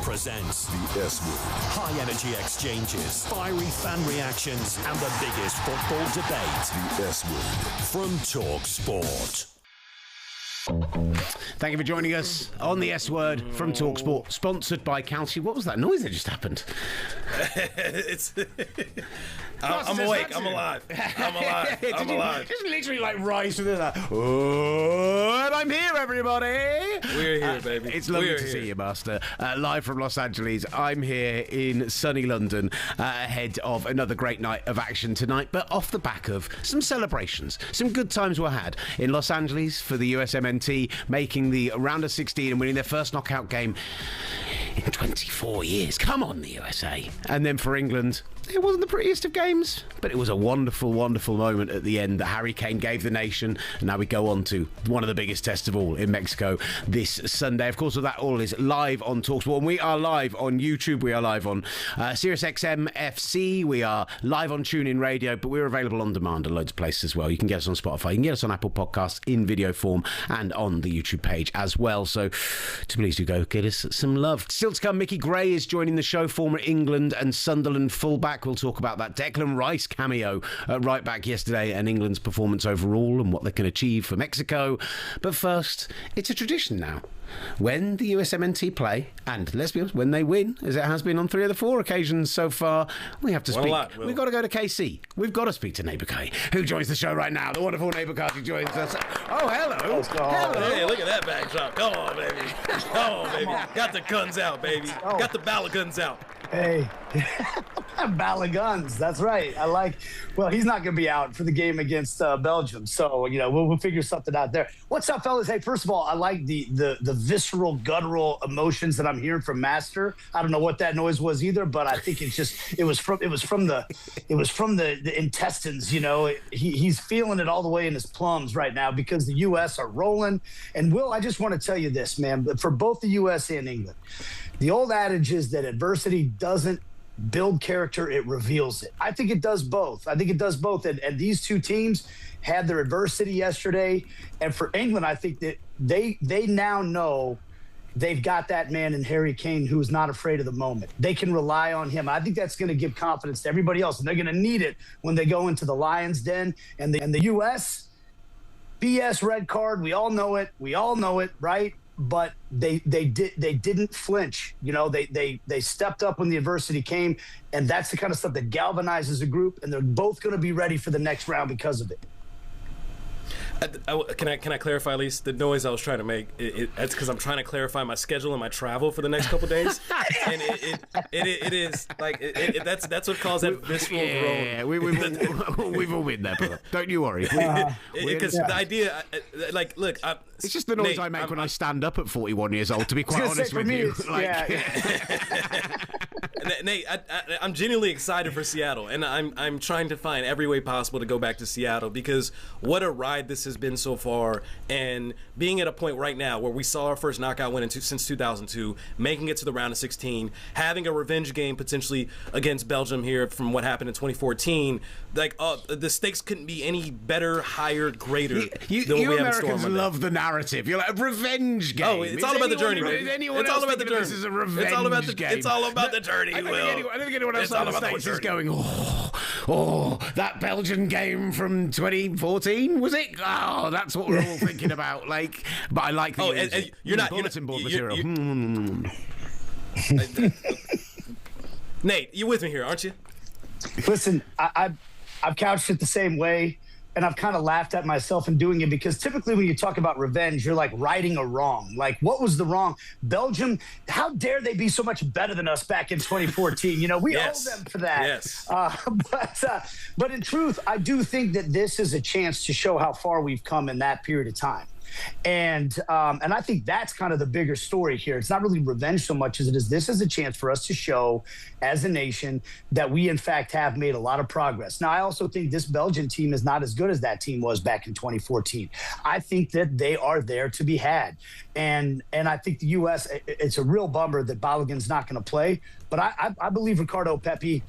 presents The S Word. high-energy exchanges, fiery fan reactions, and the biggest football debate. The S Word. From talkSPORT. Thank you for joining us on the S Word from talkSPORT, sponsored by Calci. What was that noise that just happened? I'm awake. I'm alive. I'm alive. I'm alive. Just literally like rise to this. Oh, and I'm here, everybody. We're here, baby. It's lovely to see you, Master. Live from Los Angeles. I'm here in sunny London, ahead of another great night of action tonight, but off the back of some celebrations. Some good times were had in Los Angeles for the USMNT, making the round of 16 and winning their first knockout game in 24 years. Come on, the USA. And then for England, it wasn't the prettiest of games, but it was a wonderful, wonderful moment at the end that Harry Kane gave the nation. And now we go on to one of the biggest tests of all in Mexico this Sunday. Of course, that all is live on talkSPORT. And we are live on YouTube. We are live on SiriusXM FC. We are live on TuneIn Radio, but we're available on demand at loads of places as well. You can get us on Spotify. You can get us on Apple Podcasts in video form and on the YouTube page as well. So please do go get us some love. Still to come, Mickey Gray is joining the show, former England and Sunderland fullback. We'll talk about that Declan Rice cameo at right back yesterday and England's performance overall and what they can achieve for Mexico. But first, it's a tradition now. When the USMNT play, and let's be honest, when they win, as it has been on 3 of the 4 occasions so far, we have to speak. We've got to go to KC. We've got to speak to Neighbour K, who joins the show right now. The wonderful Neighbour K who joins us. Oh, hello. Hello. Hey, look at that backdrop. Come on, baby. Come on, baby. Got the guns out, baby. Got the Baloguns out. Hey, Baloguns, that's right. Well, he's not going to be out for the game against Belgium. So, we'll figure something out there. What's up, fellas? Hey, first of all, I like the visceral, guttural emotions that I'm hearing from Master. I don't know what that noise was either, but I think it was from the intestines, He's feeling it all the way in his plums right now because the U.S. are rolling. And Will, I just want to tell you this, man, but for both the U.S. and England, the old adage is that adversity doesn't build character, it reveals it. I think it does both. And these two teams had their adversity yesterday. And for England, I think that they now know they've got that man in Harry Kane who's not afraid of the moment. They can rely on him. I think that's going to give confidence to everybody else. And they're going to need it when they go into the Lions' den. And the U.S., BS red card, we all know it, right? But they didn't flinch. They stepped up when the adversity came, and that's the kind of stuff that galvanizes a group, and they're both going to be ready for the next round because of it. Can I clarify at least the noise I was trying to make? It's because I'm trying to clarify my schedule and my travel for the next couple days, and it is like that's what caused that visceral groan. Yeah, we've all been there, brother. Don't you worry. Because the idea, look, it's just the noise I make when I stand up at 41 years old. To be quite honest with you, Nate, I'm genuinely excited for Seattle, and I'm trying to find every way possible to go back to Seattle because what a ride this has been so far, and being at a point right now where we saw our first knockout win since 2002, making it to the round of 16, having a revenge game potentially against Belgium here from what happened in 2014, the stakes couldn't be any better, higher, greater than what we have in store. Americans love the narrative. You're like a revenge game. Oh, it's all about the journey, baby. It's all about the journey. This is a revenge game. It's all about the journey. I don't think anyone else in the States is going, that Belgian game from 2014, was it? Oh, that's what we're all thinking about. But I like the you're not bulletin board material. Nate, you with me here, aren't you? Listen, I've couched it the same way. And I've kind of laughed at myself in doing it because typically when you talk about revenge, you're like righting a wrong. Like, what was the wrong? Belgium, how dare they be so much better than us back in 2014? We owe them for that. Yes. But in truth, I do think that this is a chance to show how far we've come in that period of time. And I think that's kind of the bigger story here. It's not really revenge so much as it is this is a chance for us to show as a nation that we, in fact, have made a lot of progress. Now, I also think this Belgian team is not as good as that team was back in 2014. I think that they are there to be had. And I think the U.S., it's a real bummer that Balogun's not going to play. But I believe Ricardo Pepi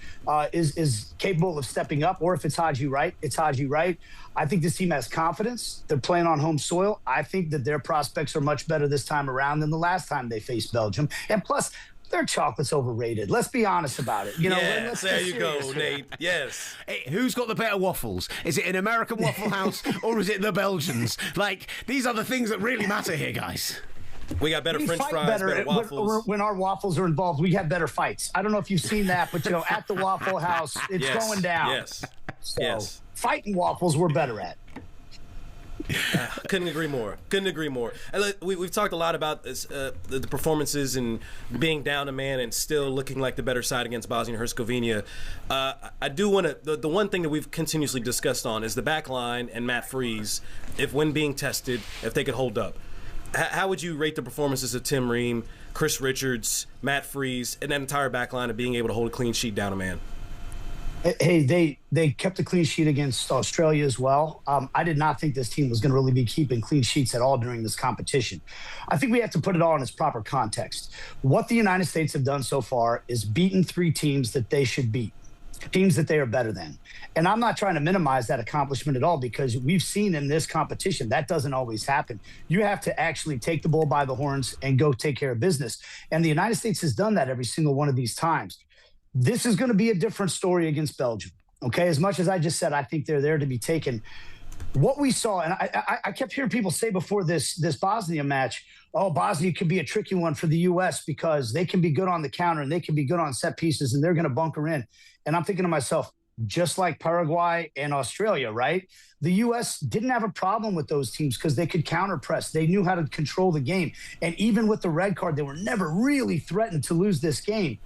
is capable of stepping up. Or if it's Haji Wright, it's Haji Wright. I think this team has confidence. They're playing on home soil. I think that their prospects are much better this time around than the last time they faced Belgium. And plus, their chocolate's overrated. Let's be honest about it. Yes, there you go, Nate. Yes. Hey, who's got the better waffles? Is it an American Waffle House or is it the Belgians? Like, these are the things that really matter here, guys. We got better French fries, better waffles. When our waffles are involved, we have better fights. I don't know if you've seen that, but at the Waffle House, it's going down. Yes. So, fighting waffles, we're better at. Couldn't agree more. And we've talked a lot about this, the performances and being down a man and still looking like the better side against Bosnia and Herzegovina. I do want to. The one thing that we've continuously discussed on is the back line and Matt Freese. When being tested, if they could hold up. How would you rate the performances of Tim Ream, Chris Richards, Matt Freese, and that entire back line of being able to hold a clean sheet down a man? Hey, they kept a clean sheet against Australia as well. I did not think this team was going to really be keeping clean sheets at all during this competition. I think we have to put it all in its proper context. What the United States have done so far is beaten 3 teams that they should beat, teams that they are better than. And I'm not trying to minimize that accomplishment at all, because we've seen in this competition that doesn't always happen. You have to actually take the bull by the horns and go take care of business. And the United States has done that every single one of these times. This is going to be a different story against Belgium. Okay, as much as I just said, I think they're there to be taken. What we saw, and I kept hearing people say before this Bosnia match, oh, Bosnia could be a tricky one for the U.S. because they can be good on the counter and they can be good on set pieces and they're going to bunker in. And I'm thinking to myself, just like Paraguay and Australia, right? The U.S. didn't have a problem with those teams because they could counter press. They knew how to control the game. And even with the red card, they were never really threatened to lose this game.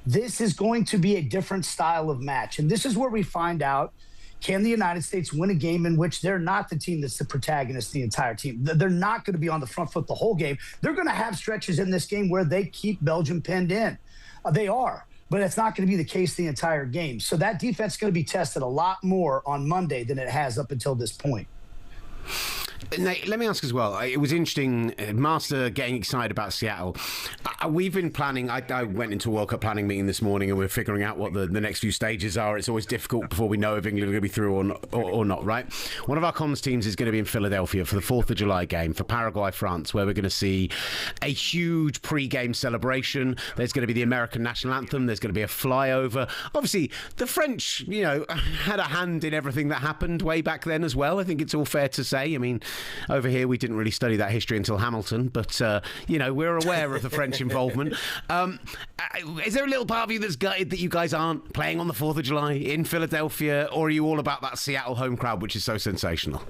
This is going to be a different style of match. And this is where we find out, can the United States win a game in which they're not the team that's the protagonist the entire team? They're not going to be on the front foot the whole game. They're going to have stretches in this game where they keep Belgium pinned in. They are. But it's not going to be the case the entire game. So that defense is going to be tested a lot more on Monday than it has up until this point. Nate, let me ask as well. It was interesting, Master getting excited about Seattle. We've been planning. I went into a World Cup planning meeting this morning, and we're figuring out what the next few stages are. It's always difficult before we know if England are going to be through or not, right? One of our comms teams is going to be in Philadelphia for the 4th of July game for Paraguay, France, where we're going to see a huge pre-game celebration. There's going to be the American national anthem. There's going to be a flyover. Obviously, the French, had a hand in everything that happened way back then as well. I think it's all fair to say. I mean, over here, we didn't really study that history until Hamilton, but, we're aware of the French involvement. Is there a little part of you that's gutted that you guys aren't playing on the 4th of July in Philadelphia, or are you all about that Seattle home crowd, which is so sensational?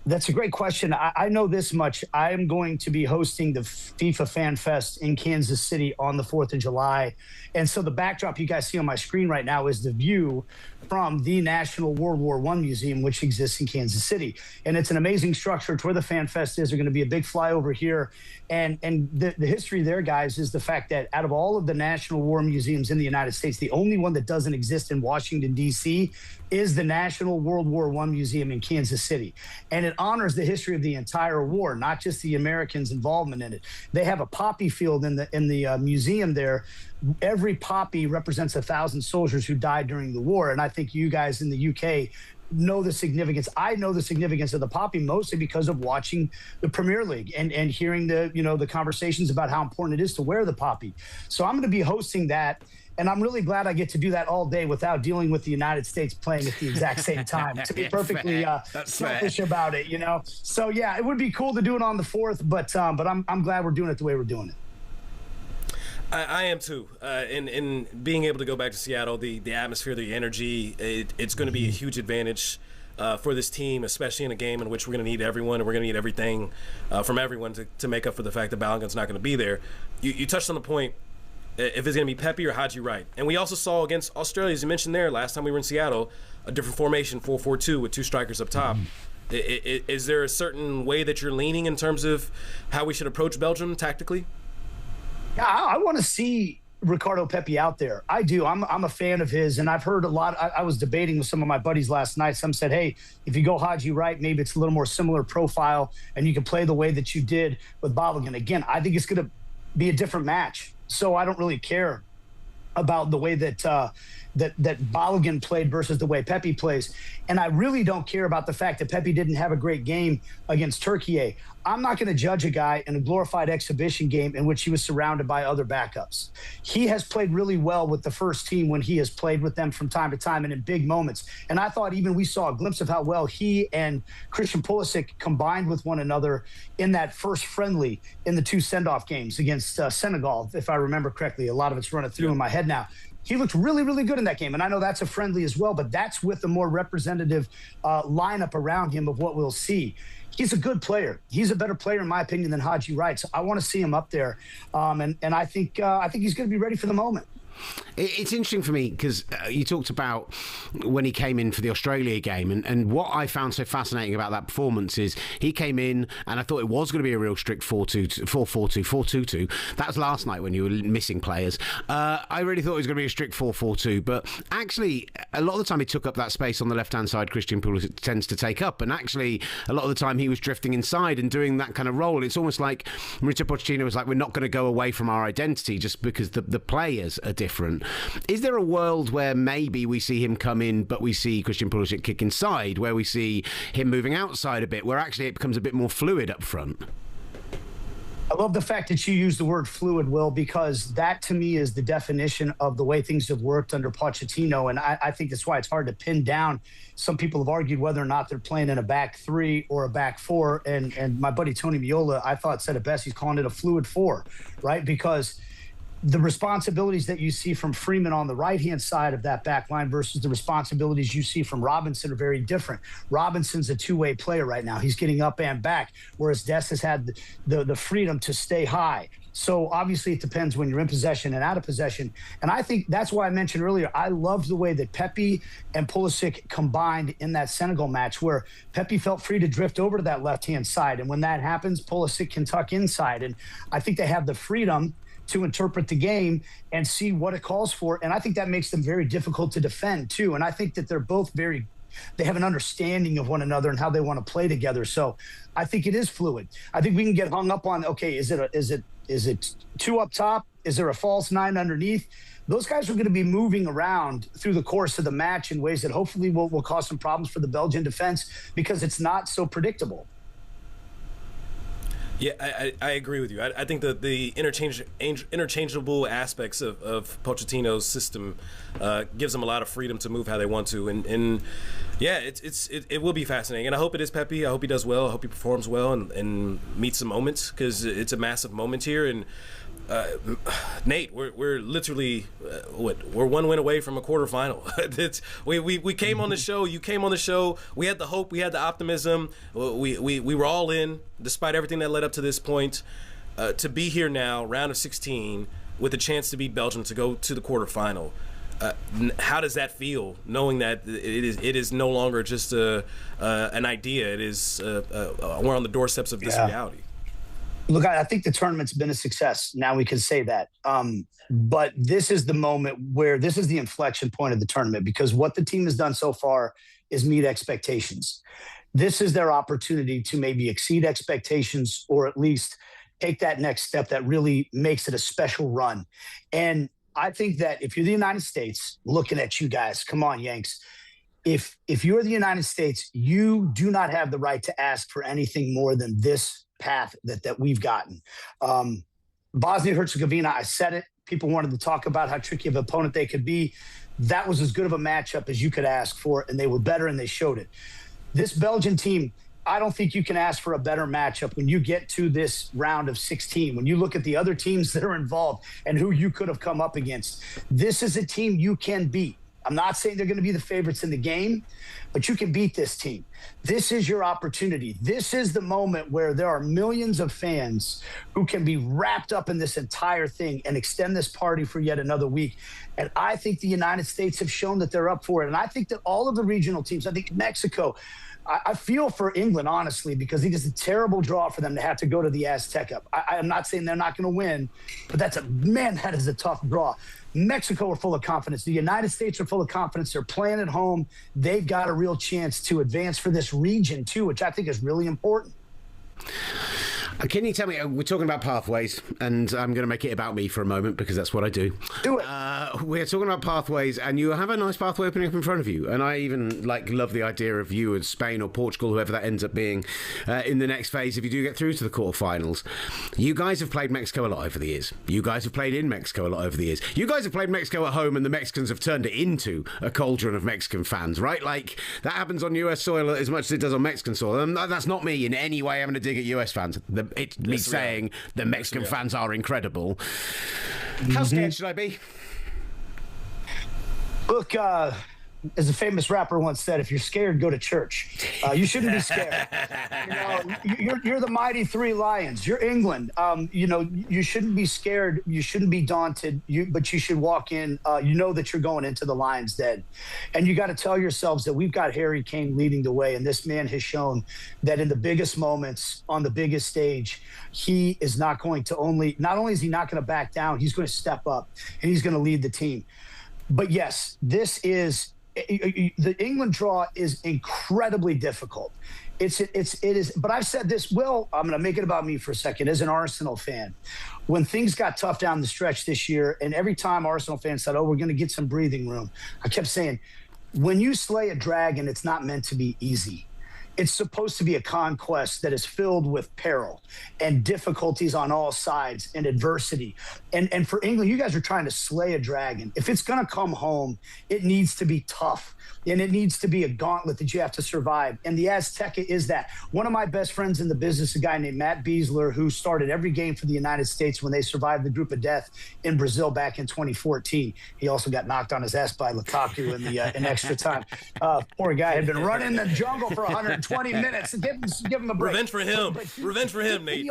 That's a great question. I know this much. I am going to be hosting the FIFA Fan Fest in Kansas City on the 4th of July. And so the backdrop you guys see on my screen right now is the view from the National World War I Museum, which exists in Kansas City. And it's an amazing structure. It's where the Fan Fest is. There's going to be a big flyover here. And the history there, guys, is the fact that out of all of the National War Museums in the United States, the only one that doesn't exist in Washington, D.C. is the National World War I Museum in Kansas City. And it honors the history of the entire war, not just the Americans' involvement in it. They have a poppy field in the museum there. Every poppy represents 1,000 soldiers who died during the war. And I think you guys in the UK know the significance. I know the significance of the poppy mostly because of watching the Premier League and hearing the conversations about how important it is to wear the poppy. So I'm going to be hosting that. And I'm really glad I get to do that all day without dealing with the United States playing at the exact same time, to be perfectly selfish about it, So, yeah, it would be cool to do it on the 4th, but I'm glad we're doing it the way we're doing it. I am too. In being able to go back to Seattle, the atmosphere, the energy, it's going to be a huge advantage for this team, especially in a game in which we're going to need everyone and we're going to need everything from everyone to make up for the fact that Balogun's not going to be there. You touched on the point, if it's going to be Pepe or Haji Wright. And we also saw against Australia, as you mentioned there, last time we were in Seattle, a different formation, 4-4-2 with 2 strikers up top. Is there a certain way that you're leaning in terms of how we should approach Belgium tactically? Yeah, I want to see Ricardo Pepi out there. I do. I'm a fan of his, and I've heard a lot. I was debating with some of my buddies last night. Some said, hey, if you go Haji Wright, maybe it's a little more similar profile, and you can play the way that you did with Balogun. Again, I think it's going to be a different match, so I don't really care about the way that that Balogun played versus the way Pepe plays. And I really don't care about the fact that Pepe didn't have a great game against Turkey. I'm not going to judge a guy in a glorified exhibition game in which he was surrounded by other backups. He has played really well with the first team when he has played with them from time to time and in big moments. And I thought even we saw a glimpse of how well he and Christian Pulisic combined with one another in that first friendly in the 2 send-off games against Senegal, if I remember correctly. A lot of it's running through in my head now. He looked really, really good in that game. And I know that's a friendly as well, but that's with a more representative lineup around him of what we'll see. He's a good player. He's a better player, in my opinion, than Haji Wright. So I want to see him up there. And I think he's going to be ready for the moment. It's interesting for me because you talked about when he came in for the Australia game, and what I found so fascinating about that performance is he came in and I thought it was going to be a real strict 4-4-2. That was last night when you were missing players. I really thought it was going to be a strict 4-4-2, but actually a lot of the time he took up that space on the left-hand side Christian Pulisic tends to take up, and actually a lot of the time he was drifting inside and doing that kind of role. It's almost like Mauricio Pochettino was like, we're not going to go away from our identity just because the players are different. Is there a world where maybe we see him come in, but we see Christian Pulisic kick inside, where we see him moving outside a bit, where actually it becomes a bit more fluid up front? I love the fact that you use the word fluid, Will, because that to me is the definition of the way things have worked under Pochettino. And I think that's why it's hard to pin down. Some people have argued whether or not they're playing in a back 3 or a back 4. And my buddy Tony Miola, I thought, said it best. He's calling it a fluid 4, right? Because the responsibilities that you see from Freeman on the right-hand side of that back line versus the responsibilities you see from Robinson are very different. Robinson's a two-way player right now. He's getting up and back, whereas Dest has had the freedom to stay high. So obviously it depends when you're in possession and out of possession. And I think that's why I mentioned earlier, I loved the way that Pepe and Pulisic combined in that Senegal match, where Pepe felt free to drift over to that left-hand side. And when that happens, Pulisic can tuck inside. And I think they have the freedom to interpret the game and see what it calls for. And I think that makes them very difficult to defend too. And I think that they're both they have an understanding of one another and how they want to play together. So I think it is fluid. I think we can get hung up on, okay, is it 2 up top? Is there a false 9 underneath? Those guys are going to be moving around through the course of the match in ways that hopefully will cause some problems for the Belgian defense because it's not so predictable. Yeah, I agree with you. I think that the interchangeable aspects of Pochettino's system gives them a lot of freedom to move how they want to, and yeah, it will be fascinating. And I hope it is Pepe. I hope he does well. I hope he performs well and meets the moments, because it's a massive moment here. And Nate, we're literally we're 1 win away from a quarterfinal. We came on the show. You came on the show. We had the hope. We had the optimism. We were all in, despite everything that led up to this point. To be here now, round of 16, with a chance to beat Belgium to go to the quarterfinal. How does that feel, knowing that it is no longer just an idea? It is we're on the doorsteps of this reality. Look, I think the tournament's been a success. Now we can say that. But this is the moment where this is the inflection point of the tournament, because what the team has done so far is meet expectations. This is their opportunity to maybe exceed expectations, or at least take that next step that really makes it a special run. And I think that if you're the United States, looking at you guys, come on, Yanks, if you're the United States, you do not have the right to ask for anything more than this path that we've gotten. Bosnia and Herzegovina, I said it. People wanted to talk about how tricky of an opponent they could be. That was as good of a matchup as you could ask for, and they were better, and they showed it. This Belgian team, I don't think you can ask for a better matchup when you get to this round of 16. When you look at the other teams that are involved and who you could have come up against, this is a team you can beat. I'm not saying they're going to be the favorites in the game, but you can beat this team. This is your opportunity. This is the moment where there are millions of fans who can be wrapped up in this entire thing and extend this party for yet another week. And I think the United States have shown that they're up for it. And I think that all of the regional teams, I think Mexico, I feel for England, honestly, because it is a terrible draw for them to have to go to the Azteca. I'm not saying they're not going to win, but that is a tough draw. Mexico are full of confidence. The United States are full of confidence. They're playing at home. They've got a real chance to advance for this region, too, which I think is really important. Can you tell me, we're talking about pathways, and I'm going to make it about me for a moment because that's what I do. Do it. We're talking about pathways, and you have a nice pathway opening up in front of you, and I even love the idea of you and Spain or Portugal, whoever that ends up being, in the next phase if you do get through to the quarterfinals. You guys have played Mexico a lot over the years. You guys have played in Mexico a lot over the years. You guys have played Mexico at home, and the Mexicans have turned it into a cauldron of Mexican fans, right? Like, that happens on US soil as much as it does on Mexican soil. And that's not me in any way having a dig at US fans. It's me saying the Mexican fans are incredible. How scared should I be? Look, as a famous rapper once said, if you're scared, go to church. You shouldn't be scared. You're the mighty three lions. You're England. You shouldn't be scared. You shouldn't be daunted. But you should walk in. You know that you're going into the lion's den. And you got to tell yourselves that we've got Harry Kane leading the way. And this man has shown that in the biggest moments, on the biggest stage, he is not only is he not going to back down, he's going to step up and he's going to lead the team. But yes, the England draw is incredibly difficult. It is. But I've said this, Will, I'm going to make it about me for a second. As an Arsenal fan, when things got tough down the stretch this year, and every time Arsenal fans said, we're going to get some breathing room, I kept saying, when you slay a dragon, it's not meant to be easy. It's supposed to be a conquest that is filled with peril and difficulties on all sides and adversity. And for England, you guys are trying to slay a dragon. If it's going to come home, it needs to be tough. And it needs to be a gauntlet that you have to survive. And the Azteca is that. One of my best friends in the business, a guy named Matt Beasler, who started every game for the United States when they survived the group of death in Brazil back in 2014. He also got knocked on his ass by Lukaku in extra time. Poor guy had been running the jungle for 120 minutes. Give him a break. Revenge for him. Revenge for him, Nate.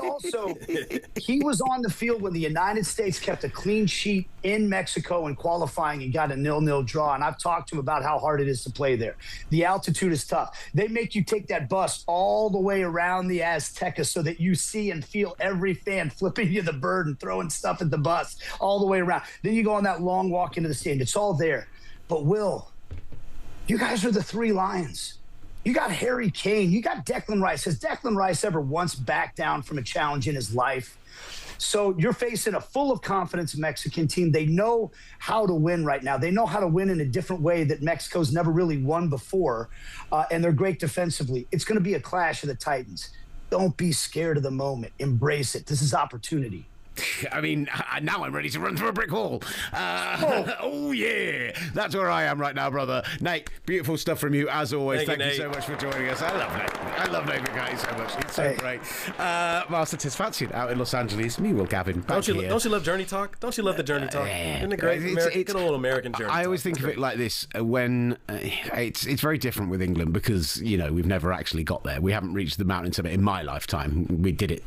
He was on the field when the United States kept a clean sheet in Mexico in qualifying and got a 0-0 draw. And I've talked to him about how hard it is to play there. The altitude is tough. They make you take that bus all the way around the Azteca so that you see and feel every fan flipping you the bird and throwing stuff at the bus all the way around. Then you go on that long walk into the stadium. It's all there. But Will, you guys are the three lions. You got Harry Kane. You got Declan Rice. Has Declan Rice ever once backed down from a challenge in his life? So you're facing a full of confidence Mexican team. They know how to win right now. They know how to win in a different way that Mexico's never really won before, and they're great defensively. It's going to be a clash of the Titans. Don't be scared of the moment. Embrace it. This is opportunity. I mean, now I'm ready to run through a brick wall. Oh, yeah. That's where I am right now, brother. Nate, beautiful stuff from you, as always. Thank you so much for joining us. I love Nate Bukaty so much. It's so great. Master Tisfatsian out in Los Angeles. Me, Will Gavin, back here. Don't you love Journey Talk? Don't you love the Journey Talk? Isn't it great? Good old American Journey Talk. I always think of it like this when it's very different with England because, we've never actually got there. We haven't reached the mountain summit in my lifetime. We did it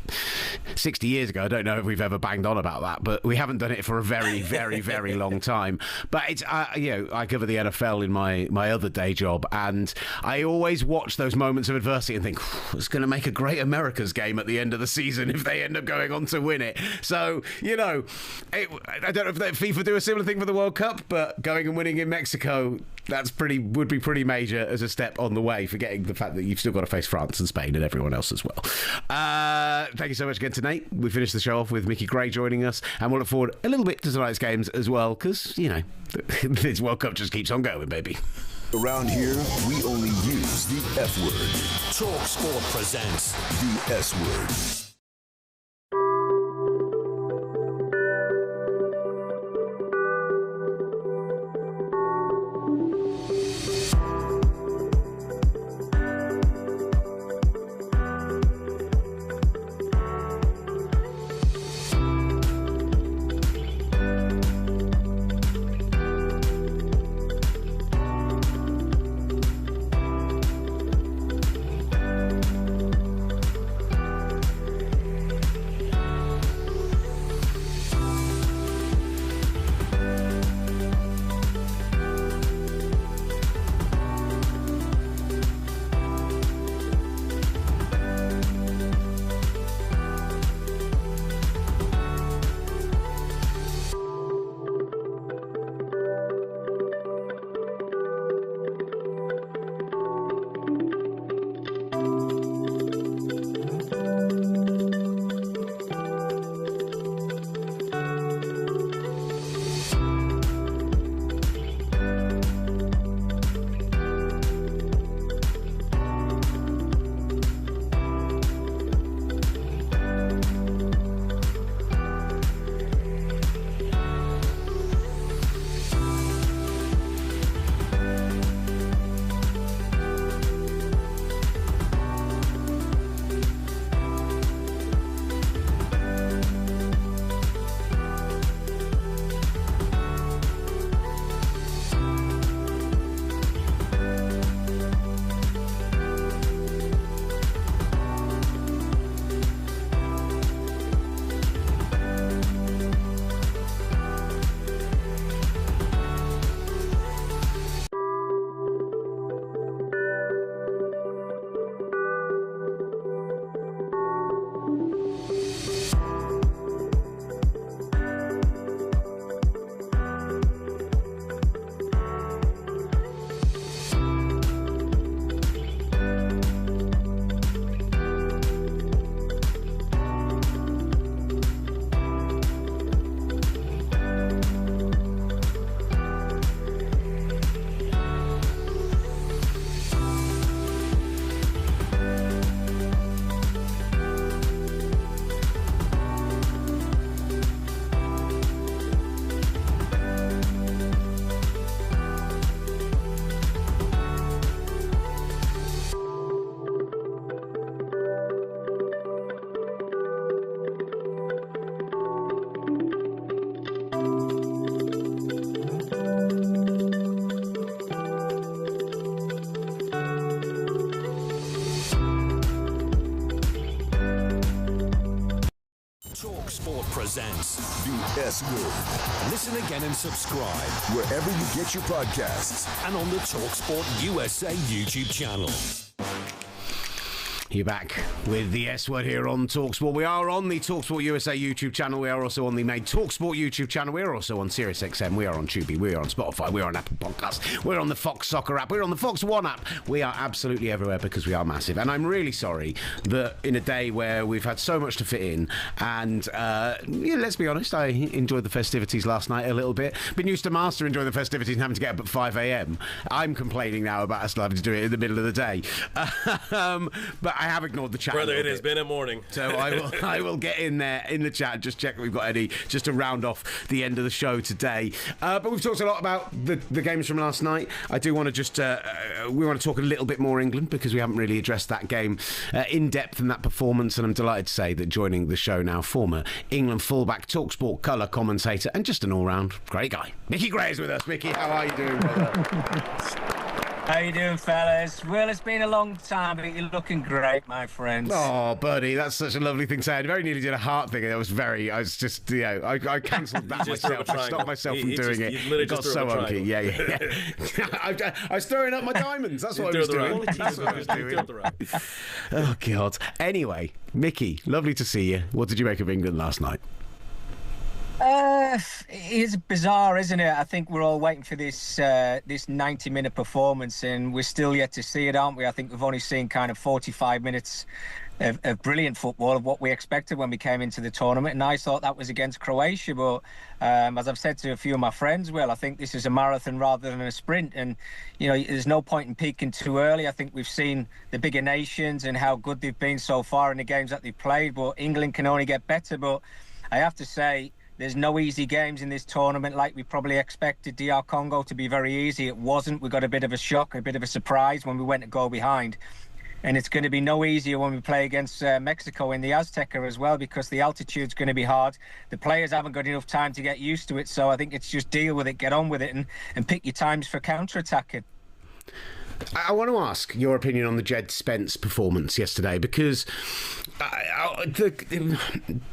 60 years ago. I don't know if we've ever banged on about that, but we haven't done it for a very, very, very long time. But it's I cover the NFL in my other day job, and I always watch those moments of adversity and think it's going to make a great America's game at the end of the season if they end up going on to win it. So I don't know if FIFA do a similar thing for the World Cup, but going and winning in Mexico, would be pretty major as a step on the way, forgetting the fact that you've still got to face France and Spain and everyone else as well. Thank you so much again to Nate. We finished the show off with Mickey Gray joining us, and we'll look forward a little bit to tonight's games as well, because this World Cup just keeps on going, baby. Around here, we only use the F word. talkSPORT presents the S word. presents The S Word. Listen again and subscribe. Wherever you get your podcasts. And on the talkSPORT USA YouTube channel. You're back with the S Word here on talkSPORT. We are on the talkSPORT USA YouTube channel. We are also on the main talkSPORT YouTube channel. We are also on SiriusXM. We are on Tubi. We are on Spotify. We are on Apple Podcasts. We're on the Fox Soccer app. We're on the Fox One app. We are absolutely everywhere because we are massive. And I'm really sorry that in a day where we've had so much to fit in, and let's be honest, I enjoyed the festivities last night a little bit. Been used to master enjoying the festivities and having to get up at 5 a.m. I'm complaining now about us having to do it in the middle of the day. But I have ignored the chat. Brother, it has been a morning. So I will get in there in the chat, just check if we've got any, just to round off the end of the show today. But we've talked a lot about the games from last night. I do want to just, we want to talk a little bit more England because we haven't really addressed that game in depth and that performance. And I'm delighted to say that joining the show now, former England fullback, talkSPORT colour commentator, and just an all-round great guy. Mickey Gray is with us. Mickey, how are you doing, brother? How you doing, fellas? Well, it's been a long time, but you're looking great, my friends. Oh, buddy, that's such a lovely thing to say. I very nearly did a heart thing. I was just, I cancelled that myself. I stopped myself from doing it. It got so unky. Yeah. I was throwing up my diamonds. That's what I was doing. That's what I was doing. Oh, God. Anyway, Mickey, lovely to see you. What did you make of England last night? It's bizarre, isn't it? I think we're all waiting for this 90-minute performance, and we're still yet to see it, aren't we? I think we've only seen kind of 45 minutes of brilliant football, of what we expected when we came into the tournament, and I thought that was against Croatia. But as I've said to a few of my friends, well, I think this is a marathon rather than a sprint, and there's no point in peaking too early. I think we've seen the bigger nations and how good they've been so far in the games that they've played, but England can only get better. But I have to say, there's no easy games in this tournament like we probably expected DR Congo to be very easy. It wasn't. We got a bit of a shock, a bit of a surprise when we went to go behind. And it's going to be no easier when we play against Mexico in the Azteca as well, because the altitude's going to be hard. The players haven't got enough time to get used to it. So I think it's just deal with it, get on with it, and pick your times for counter-attacking. I want to ask your opinion on the Jed Spence performance yesterday, because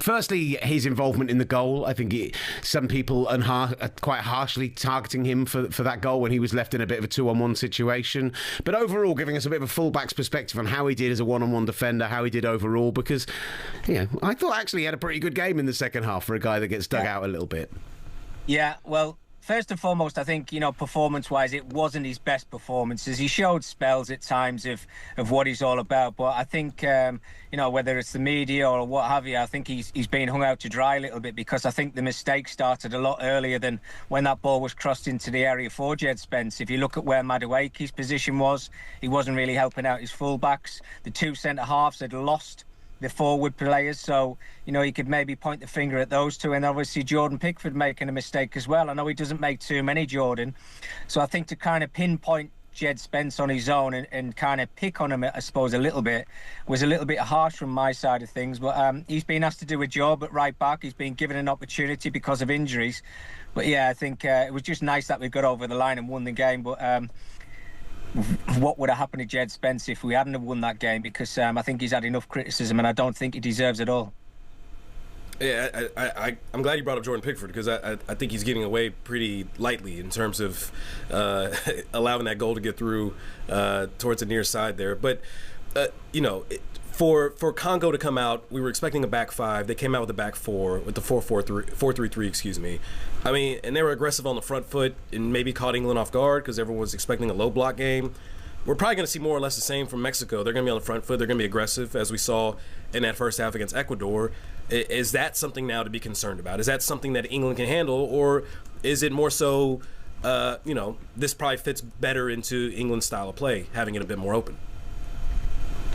firstly, his involvement in the goal, I think some people are quite harshly targeting him for that goal when he was left in a bit of a 2-on-1 situation. But overall, giving us a bit of a fullback's perspective on how he did as a 1-on-1 defender, how he did overall, because I thought actually he had a pretty good game in the second half for a guy that gets dug out a little bit. Yeah, well, first and foremost, I think, performance-wise, it wasn't his best performances. He showed spells at times of what he's all about. But I think, whether it's the media or what have you, I think he's been hung out to dry a little bit, because I think the mistake started a lot earlier than when that ball was crossed into the area for Jed Spence. If you look at where Madueke's position was, he wasn't really helping out his fullbacks. The two centre-halves had lost the forward players, so you could maybe point the finger at those two, and obviously Jordan Pickford making a mistake as well. I know he doesn't make too many, Jordan, so I think to kind of pinpoint Jed Spence on his own and kind of pick on him, I suppose, a little bit was a little bit harsh from my side of things. But he's been asked to do a job at right back. He's been given an opportunity because of injuries. But yeah, I think it was just nice that we got over the line and won the game. But what would have happened to Jed Spence if we hadn't have won that game? Because I think he's had enough criticism, and I don't think he deserves it all. Yeah, I'm glad you brought up Jordan Pickford, because I think he's getting away pretty lightly in terms of allowing that goal to get through towards the near side there. But, for Congo to come out, we were expecting a back five. They came out with a back four, with the 4-3-3, excuse me. I mean, and they were aggressive on the front foot and maybe caught England off guard because everyone was expecting a low block game. We're probably going to see more or less the same from Mexico. They're going to be on the front foot. They're going to be aggressive, as we saw in that first half against Ecuador. Is that something now to be concerned about? Is that something that England can handle, or is it more so, this probably fits better into England's style of play, having it a bit more open?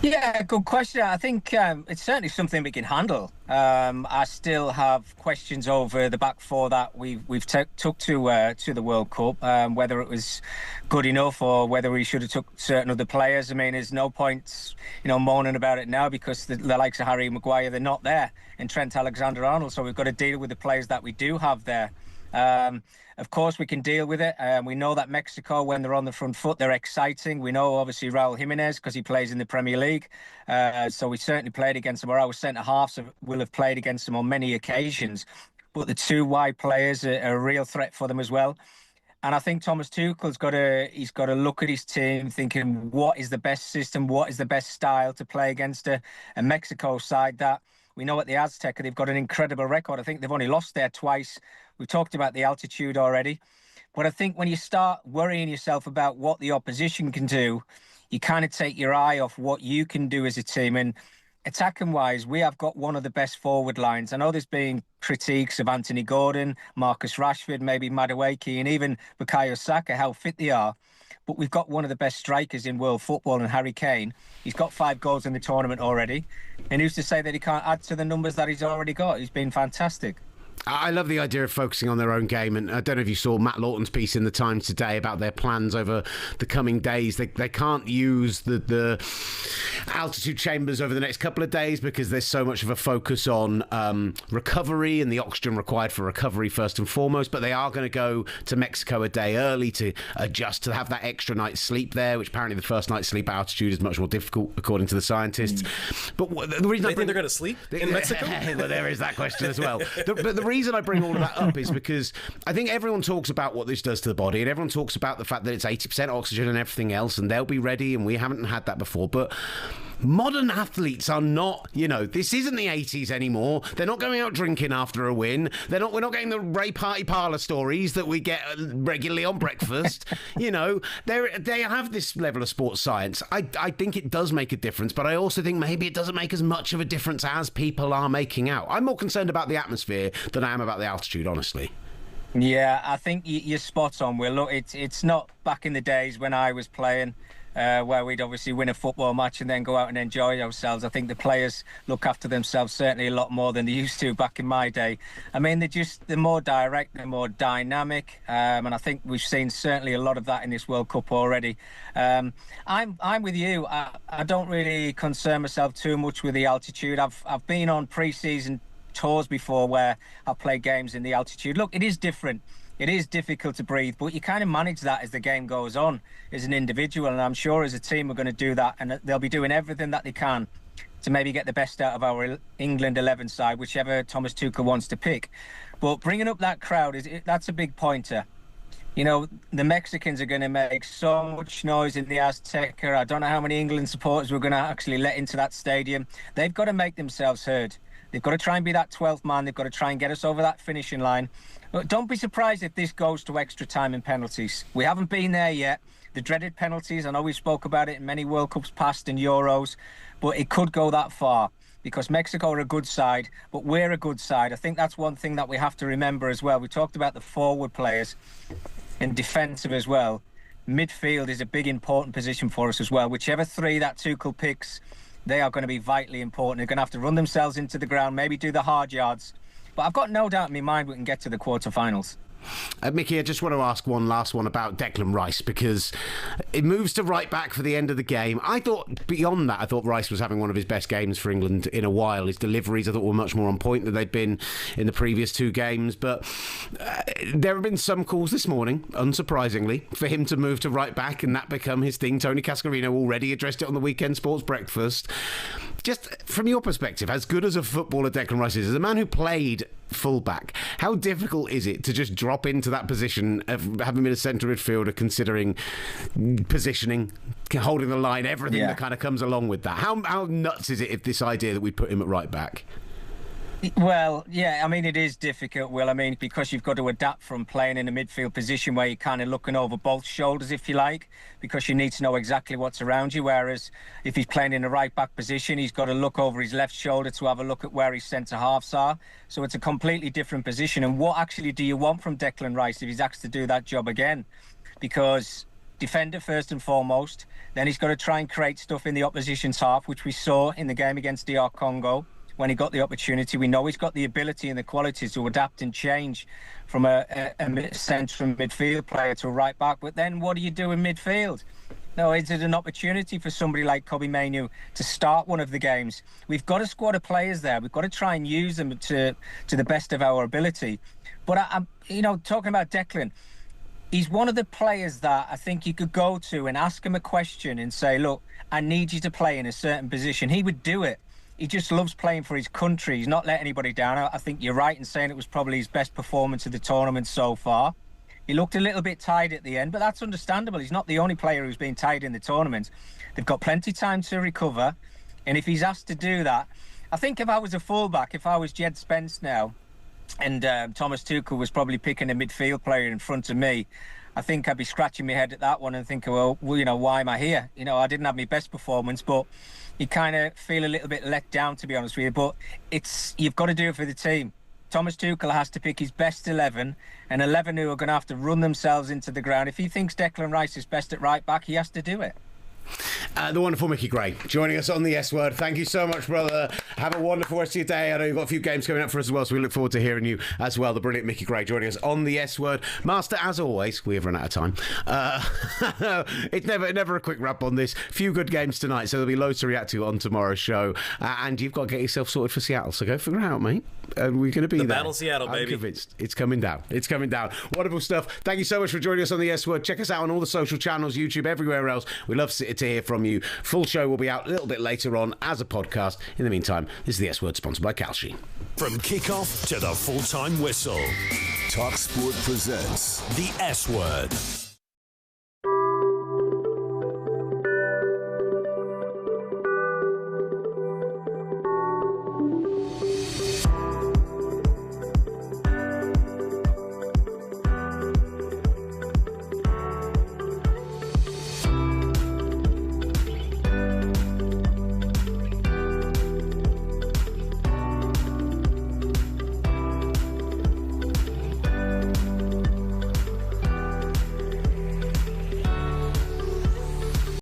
Yeah, good question. I think it's certainly something we can handle. I still have questions over the back four that we've took to the World Cup, whether it was good enough or whether we should have took certain other players. I mean, there's no point, moaning about it now, because the likes of Harry Maguire, they're not there, and Trent Alexander-Arnold. So we've got to deal with the players that we do have there. Of course, we can deal with it. We know that Mexico, when they're on the front foot, they're exciting. We know, obviously, Raul Jimenez, because he plays in the Premier League. So we certainly played against them, or our centre-halves will have played against them on many occasions. But the two wide players are a real threat for them as well. And I think Thomas Tuchel's got to look at his team, thinking what is the best system, what is the best style to play against a Mexico side that we know at the Azteca they've got an incredible record. I think they've only lost there twice. We talked about the altitude already. But I think when you start worrying yourself about what the opposition can do, you kind of take your eye off what you can do as a team. And attacking-wise, we have got one of the best forward lines. I know there's been critiques of Anthony Gordon, Marcus Rashford, maybe Madueke, and even Bukayo Saka, how fit they are. But we've got one of the best strikers in world football in Harry Kane. He's got 5 goals in the tournament already. And who's to say that he can't add to the numbers that he's already got? He's been fantastic. I love the idea of focusing on their own game, and I don't know if you saw Matt Lawton's piece in the Times today about their plans over the coming days. They can't use the altitude chambers over the next couple of days because there's so much of a focus on recovery and the oxygen required for recovery first and foremost, but they are going to go to Mexico a day early to adjust, to have that extra night's sleep there, which apparently the first night's sleep at altitude is much more difficult according to the scientists. But the reason think they're going to sleep in Mexico? Well, there is that question as well. But the reason I bring all of that up is because I think everyone talks about what this does to the body, and everyone talks about the fact that it's 80% oxygen and everything else, and they'll be ready, and we haven't had that before. But modern athletes are not, this isn't the 80s anymore. They're not going out drinking after a win. We're not getting the Ray Party parlour stories that we get regularly on breakfast. They have this level of sports science. I think it does make a difference, but I also think maybe it doesn't make as much of a difference as people are making out. I'm more concerned about the atmosphere than I am about the altitude, honestly. Yeah, I think you're spot on, Will. Look, it's not back in the days when I was playing, where we'd obviously win a football match and then go out and enjoy ourselves. I think the players look after themselves certainly a lot more than they used to back in my day. I mean, they're more direct, they're more dynamic, and I think we've seen certainly a lot of that in this World Cup already. I'm with you. I don't really concern myself too much with the altitude. I've been on pre-season tours before where I've played games in the altitude. Look, it is different. It is difficult to breathe, but you kind of manage that as the game goes on as an individual, and I'm sure as a team we're going to do that, and they'll be doing everything that they can to maybe get the best out of our England 11 side, whichever Thomas Tuchel wants to pick. But bringing up that crowd, that's a big pointer. The Mexicans are going to make so much noise in the Azteca. I don't know how many England supporters we're going to actually let into that stadium. They've got to make themselves heard. They've got to try and be that 12th man. They've got to try and get us over that finishing line. But don't be surprised if this goes to extra time and penalties. We haven't been there yet. The dreaded penalties, I know we spoke about it in many World Cups past and Euros, but it could go that far because Mexico are a good side, but we're a good side. I think that's one thing that we have to remember as well. We talked about the forward players and defensive as well. Midfield is a big, important position for us as well. Whichever three that Tuchel picks, they are going to be vitally important. They're going to have to run themselves into the ground, maybe do the hard yards. But I've got no doubt in my mind we can get to the quarterfinals. Mickey, I just want to ask one last one about Declan Rice, because it moves to right back for the end of the game. I thought beyond that, I thought Rice was having one of his best games for England in a while. His deliveries, I thought, were much more on point than they'd been in the previous 2 games. But there have been some calls this morning, unsurprisingly, for him to move to right back and that become his thing. Tony Cascarino already addressed it on the Weekend Sports Breakfast. Just from your perspective, as good as a footballer Declan Rice is, as a man who played fullback, how difficult is it to just drop into that position of having been a centre midfielder, considering positioning, holding the line, everything that kind of comes along with that? How nuts is it if this idea that we put him at right back? Well, yeah, I mean, it is difficult, Will. I mean, because you've got to adapt from playing in a midfield position where you're kind of looking over both shoulders, if you like, because you need to know exactly what's around you. Whereas if he's playing in a right-back position, he's got to look over his left shoulder to have a look at where his centre-halves are. So it's a completely different position. And what actually do you want from Declan Rice if he's asked to do that job again? Because defender first and foremost, then he's got to try and create stuff in the opposition's half, which we saw in the game against DR Congo. When he got the opportunity, we know he's got the ability and the qualities to adapt and change from a central midfield player to a right back. But then what do you do in midfield? No, is it an opportunity for somebody like Kobbie Mainoo to start one of the games? We've got a squad of players there. We've got to try and use them to the best of our ability. But I'm talking about Declan, he's one of the players that I think you could go to and ask him a question and say, look, I need you to play in a certain position. He would do it. He just loves playing for his country. He's not let anybody down. I think you're right in saying it was probably his best performance of the tournament so far. He looked a little bit tired at the end, but that's understandable. He's not the only player who's been tired in the tournament. They've got plenty of time to recover. And if he's asked to do that, I think if I was a fullback, if I was Jed Spence now, and Thomas Tuchel was probably picking a midfield player in front of me, I think I'd be scratching my head at that one and thinking, well, why am I here? I didn't have my best performance, but you kind of feel a little bit let down, to be honest with you. But you've got to do it for the team. Thomas Tuchel has to pick his best 11, and 11 who are going to have to run themselves into the ground. If he thinks Declan Rice is best at right back, he has to do it. The wonderful Mickey Gray joining us on the S Word. Thank you so much, brother. Have a wonderful rest of your day. I know you've got a few games coming up for us as well, so we look forward to hearing you as well. The brilliant Mickey Gray joining us on the S Word. Master, as always, we have run out of time. It's never a quick wrap on this. Few good games tonight, so there'll be loads to react to on tomorrow's show. And you've got to get yourself sorted for Seattle, so go figure it out, mate. We're going to be there. The battle Seattle, baby. I'm convinced. It's coming down. It's coming down. Wonderful stuff. Thank you so much for joining us on the S Word. Check us out on all the social channels, YouTube, everywhere else. We love to hear from you. Full show will be out a little bit later on as a podcast. In the meantime, this is the S Word, sponsored by Kalshi. From kickoff to the full-time whistle, talkSPORT presents the S Word.